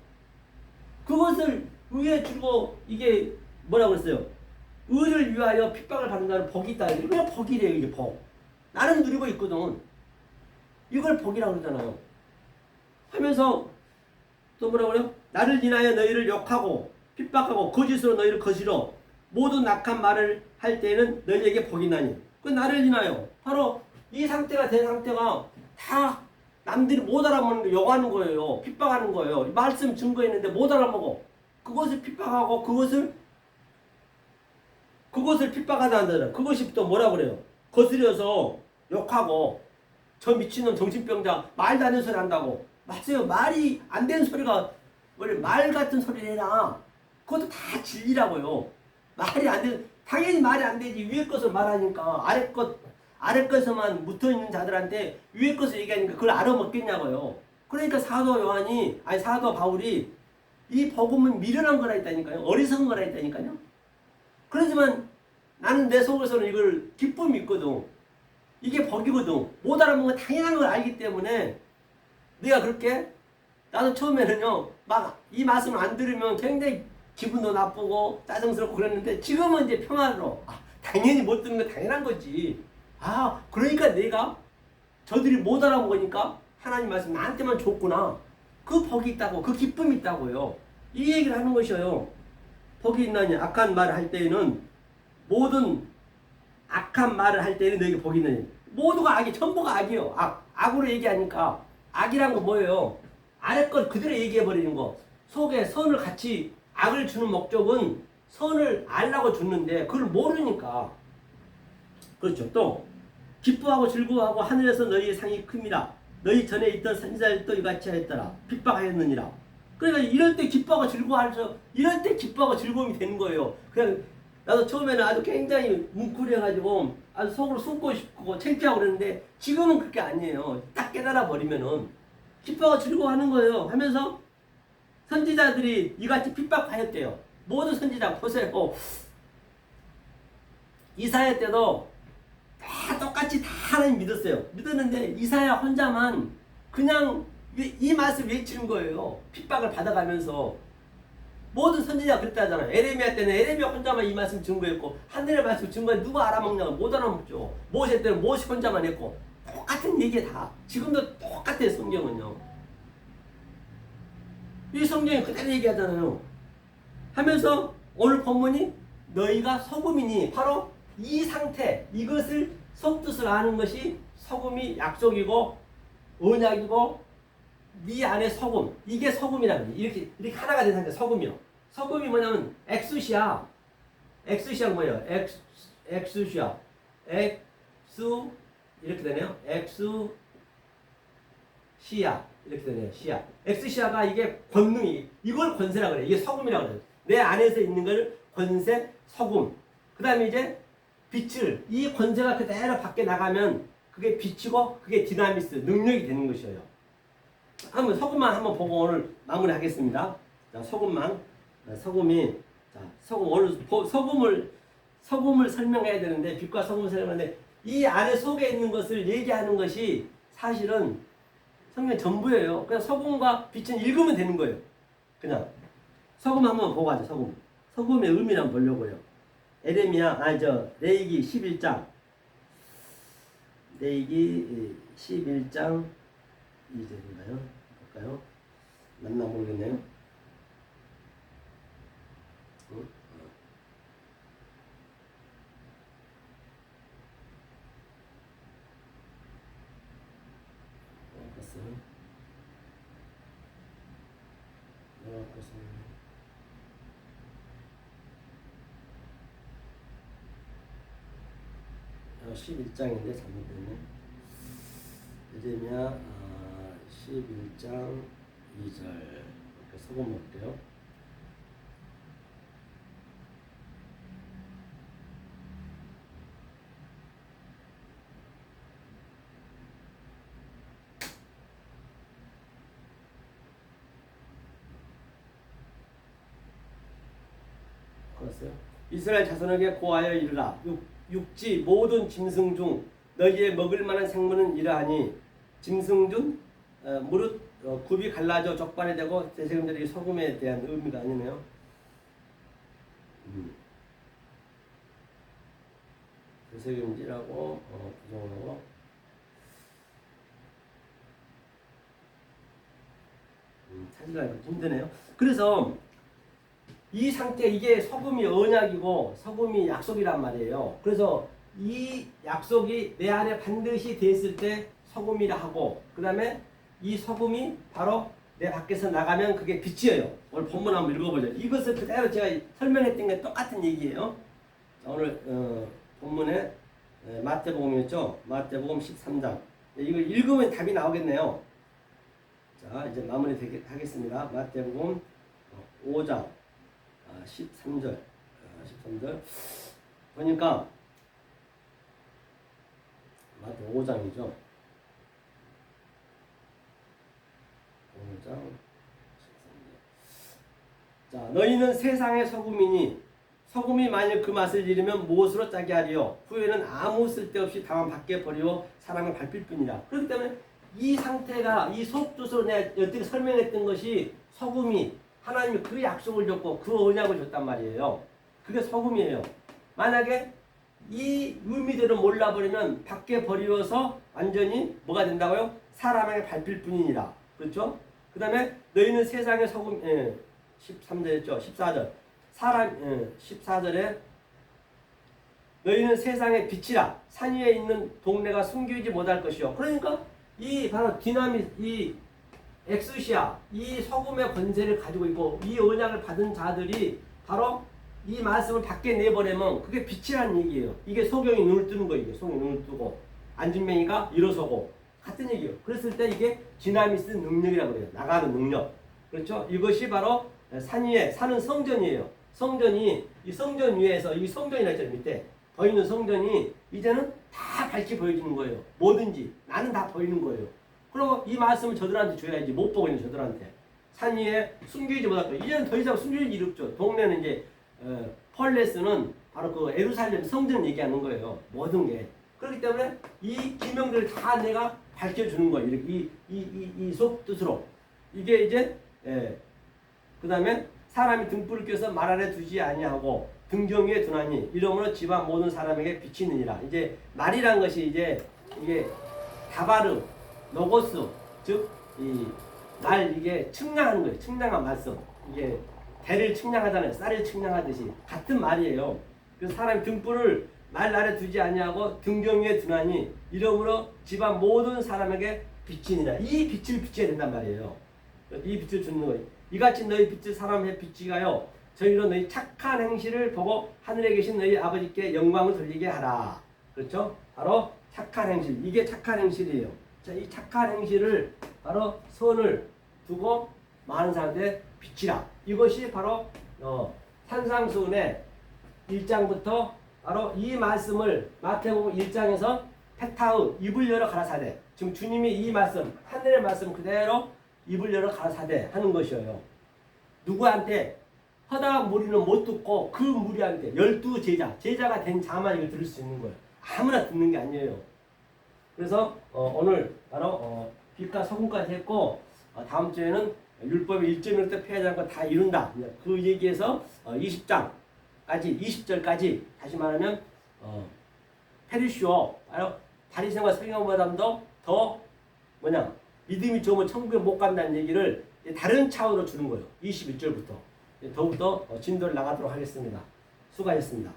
그것을 의에 주고, 이게 뭐라고 그랬어요? 의를 위하여 핍박을 받는 자는 복이 있다. 이게 복이래요. 이게 복. 나는 누리고 있거든. 이걸 복이라고 그러잖아요. 하면서 또 뭐라고 그래요? 나를 인하여 너희를 욕하고 핍박하고 거짓으로 너희를 거스러 모든 악한 말을 할 때에는 너희에게 복이 나니. 그 나를 인하여, 바로 이 상태가 된 상태가 다 남들이 못 알아먹는 거, 욕하는 거예요. 핍박하는 거예요. 말씀 증거했는데 못 알아먹어. 그것을 핍박하고 그것을 핍박하다는, 그것이 또 뭐라고 그래요? 거스려서 욕하고, 저 미친놈 정신병자 말도 안 되는 소리 한다고. 맞아요. 말이 안 되는 소리가, 말 같은 소리를 해라. 그것도 다 진리라고요. 말이 안 돼. 당연히 말이 안 되지. 위에 것을 말하니까. 아래 것에만 묻어 있는 자들한테 위에 것을 얘기하니까 그걸 알아먹겠냐고요. 그러니까 사도 바울이 이 복음은 미련한 거라 했다니까요. 어리석은 거라 했다니까요. 그렇지만 나는 내 속에서는 이걸 기쁨이 있거든. 이게 복이거든. 못 알아먹는 건 당연한 걸 알기 때문에 내가 그렇게, 나도 처음에는요, 막 이 말씀을 안 들으면 굉장히 기분도 나쁘고 짜증스럽고 그랬는데, 지금은 이제 평화로, 당연히 못 듣는 건 당연한 거지. 그러니까 내가 저들이 못 알아먹으니까 하나님 말씀 나한테만 줬구나. 그 복이 있다고, 그 기쁨이 있다고요. 이 얘기를 하는 것이에요. 복이 있나니, 악한 말을 할 때에는, 모든 악한 말을 할 때에는 너에게 복이 있나니. 모두가 악이, 전부가 악이에요. 악으로 얘기하니까. 악이란 거 뭐예요? 아래 걸 그대로 얘기해버리는 거. 속에 선을 같이, 악을 주는 목적은 선을 알라고 줬는데 그걸 모르니까. 그렇죠. 또 기뻐하고 즐거워하고 하늘에서 너희의 상이 큽니다. 너희 전에 있던 선지자들도 이같이 하였더라. 핍박하였느니라. 그러니까 이럴 때 기뻐하고 즐거워하면서, 이럴 때 기뻐하고 즐거움이 되는 거예요. 그냥 나도 처음에는 아주 굉장히 뭉클해가지고 아주 속으로 숨고 싶고 창피하고 그랬는데, 지금은 그게 아니에요. 딱 깨달아 버리면은 기뻐하고 즐거워하는 거예요. 하면서 선지자들이 이같이 핍박하였대요. 모든 선지자 보세요. 이사야 때도 다 똑같이 다 하나님 믿었어요. 믿었는데 이사야 혼자만 그냥 이 말씀 외치는 거예요. 핍박을 받아가면서. 모든 선지자가 그랬다잖아요. 에레미야 때는 에레미야 혼자만 이 말씀 증거했고, 하늘의 말씀 증거해 누가 알아먹냐고. 못 알아먹죠. 모세 때는 모세 혼자만 했고. 똑같은 얘기에 다. 지금도 똑같아요. 성경은요. 이 성경이 그대로 얘기하잖아요. 하면서 오늘 본문이 너희가 소금이니, 바로 이 상태, 이것을 속뜻을 아는 것이 소금이 약속이고 언약이고 네 안에 소금, 이게 소금이라는 거예요. 이렇게 하나가 된 상태, 소금이요. 소금이 뭐냐면 엑수시아. 엑수시아는 뭐예요? 엑수시아. 엑수 이렇게 되네요. 엑수시아 이렇게 되네요. 시아. 엑수시아가 이게 권능이, 이걸 권세라고 그래요. 이게 소금이라고 그래요. 내 안에서 있는 걸 권세, 소금. 그 다음에 이제 빛을, 이 권세가 그대로 밖에 나가면 그게 빛이고 그게 디나미스, 능력이 되는 것이에요. 한번 소금만 한번 보고 오늘 마무리하겠습니다. 자, 소금만. 소금이, 자, 소금, 오늘 소금을 설명해야 되는데, 빛과 소금을 설명하는데, 이 안에 속에 있는 것을 얘기하는 것이 사실은 성경 전부예요. 그냥 소금과 빛은 읽으면 되는 거예요. 그냥. 소금 한번 보고 가죠, 소금. 소금의 의미를 한번 보려고요. 레위기 11장. 레위기 11장 2절인가요? 볼까요? 맞나 모르겠네요. 봤어요. 11장인데 잘못됐네. 예레미야 11장 2절. 이렇게 소금 먹게요. 이스라엘 자손에게 고하여 이르라. 육지 모든 짐승 중 너희의 먹을 만한 생물은 이러하니 짐승 중 무릇 굽이 갈라져 적반이 되고 대세금들이 소금에 대한 의미가 아니네요. 대세금지라고 부정하고 찾으려면 힘드네요. 그래서 이 상태, 이게 소금이 언약이고 소금이 약속이란 말이에요. 그래서 이 약속이 내 안에 반드시 됐을 때 소금이라 하고, 그 다음에 이 소금이 바로 내 밖에서 나가면 그게 빛이에요. 오늘 본문 한번 읽어보죠. 이것을 그대로 제가 설명했던 게 똑같은 얘기예요. 자, 오늘 본문에 마태복음이었죠. 마태복음 13장. 이거 읽으면 답이 나오겠네요. 자, 이제 마무리 하겠습니다. 마태복음 5장 13절 보니까 마태 5장이죠. 5장 13절. 자, 너희는 세상의 소금이니 소금이 만일 그 맛을 잃으면 무엇으로 짜게 하리요? 후에는 아무 쓸데없이 다만 밖에 버리고 사람을 밟힐 뿐이라. 그렇기 때문에 이 상태가, 이 속뜻으로 내가 여태껏 설명했던 것이 소금이 하나님이 그 약속을 줬고 그 언약을 줬단 말이에요. 그게 소금이에요. 만약에 이 의미대로 몰라버리면 밖에 버리어서 완전히 뭐가 된다고요? 사람에게 밟힐 뿐이니라. 그렇죠? 그 다음에 너희는 세상의 소금, 13절이었죠. 14절. 14절에 너희는 세상의 빛이라. 산 위에 있는 동네가 숨기지 못할 것이요. 그러니까 이 바로 이 엑수시아, 이 소금의 권세를 가지고 있고 이 언약을 받은 자들이 바로 이 말씀을 밖에 내버리면 그게 빛이라는 얘기예요. 이게 소경이 눈을 뜨는 거예요. 소경이 눈을 뜨고 안진뱅이가 일어서고 같은 얘기예요. 그랬을 때 이게 디나미스 능력이라고 그래요. 나가는 능력. 그렇죠? 이것이 바로 산 위에 사는 성전이에요. 성전이 이 성전 위에서 이 성전이라 했잖아요. 밑에 보이는 성전이 이제는 다 밝게 보여지는 거예요. 뭐든지 나는 다 보이는 거예요. 그리고 이 말씀을 저들한테 줘야지. 못 보고 있는 저들한테. 산 위에 숨기지 못할 거예요. 이제는 더 이상 숨길 일이 없죠. 동네는 이제 펄레스는 바로 그 예루살렘 성전을 얘기하는 거예요. 모든 게. 그렇기 때문에 이 기명들을 다 내가 밝혀주는 거예요. 이렇게 이 속뜻으로. 이게 이제 그 다음에 사람이 등불을 켜서 말 아래 두지 아니하고 등경 위에 두나니 이러므로 지방 모든 사람에게 비치느니라. 이제 말이란 것이 이제 이게 다바르 로고스, 즉 이 날 이게 측량하는 거예요. 측량한 말씀. 이게 대를 측량하잖아요. 쌀을 측량하듯이 같은 말이에요. 그래서 사람이 등불을 말 아래 두지 아니하고 등경 위에 두나니 이러므로 집안 모든 사람에게 비치니라. 이 빛을 비춰야 된단 말이에요. 이 빛을 주는 거예요. 이같이 너희 빛을 사람의 빛이가요 저희로 너희 착한 행실을 보고 하늘에 계신 너희 아버지께 영광을 돌리게 하라. 그렇죠? 바로 착한 행실. 이게 착한 행실이에요. 자, 이 착한 행실을 바로 선을 두고 많은 사람들의 빛이라. 이것이 바로 산상수훈의 1장부터 바로 이 말씀을 마태복음 1장에서 페타의 입을 열어 가라사대. 지금 주님이 이 말씀, 하늘의 말씀 그대로 입을 열어 가라사대 하는 것이에요. 누구한테? 허다한 무리는 못 듣고 그 무리한테 12제자, 제자가 된 자만 이걸 들을 수 있는 거예요. 아무나 듣는 게 아니에요. 그래서 오늘 바로 빛과 소금까지 했고 다음 주에는 율법의 1.1도 폐하지 않고 다 이룬다. 그 얘기에서 20장까지 20절까지 다시 말하면 페리시오 바로 바리새인과 서기관보다도 더 믿음이 좋으면 천국에 못 간다는 얘기를 다른 차원으로 주는 거예요. 21절부터 더욱더 진도를 나가도록 하겠습니다. 수고하셨습니다.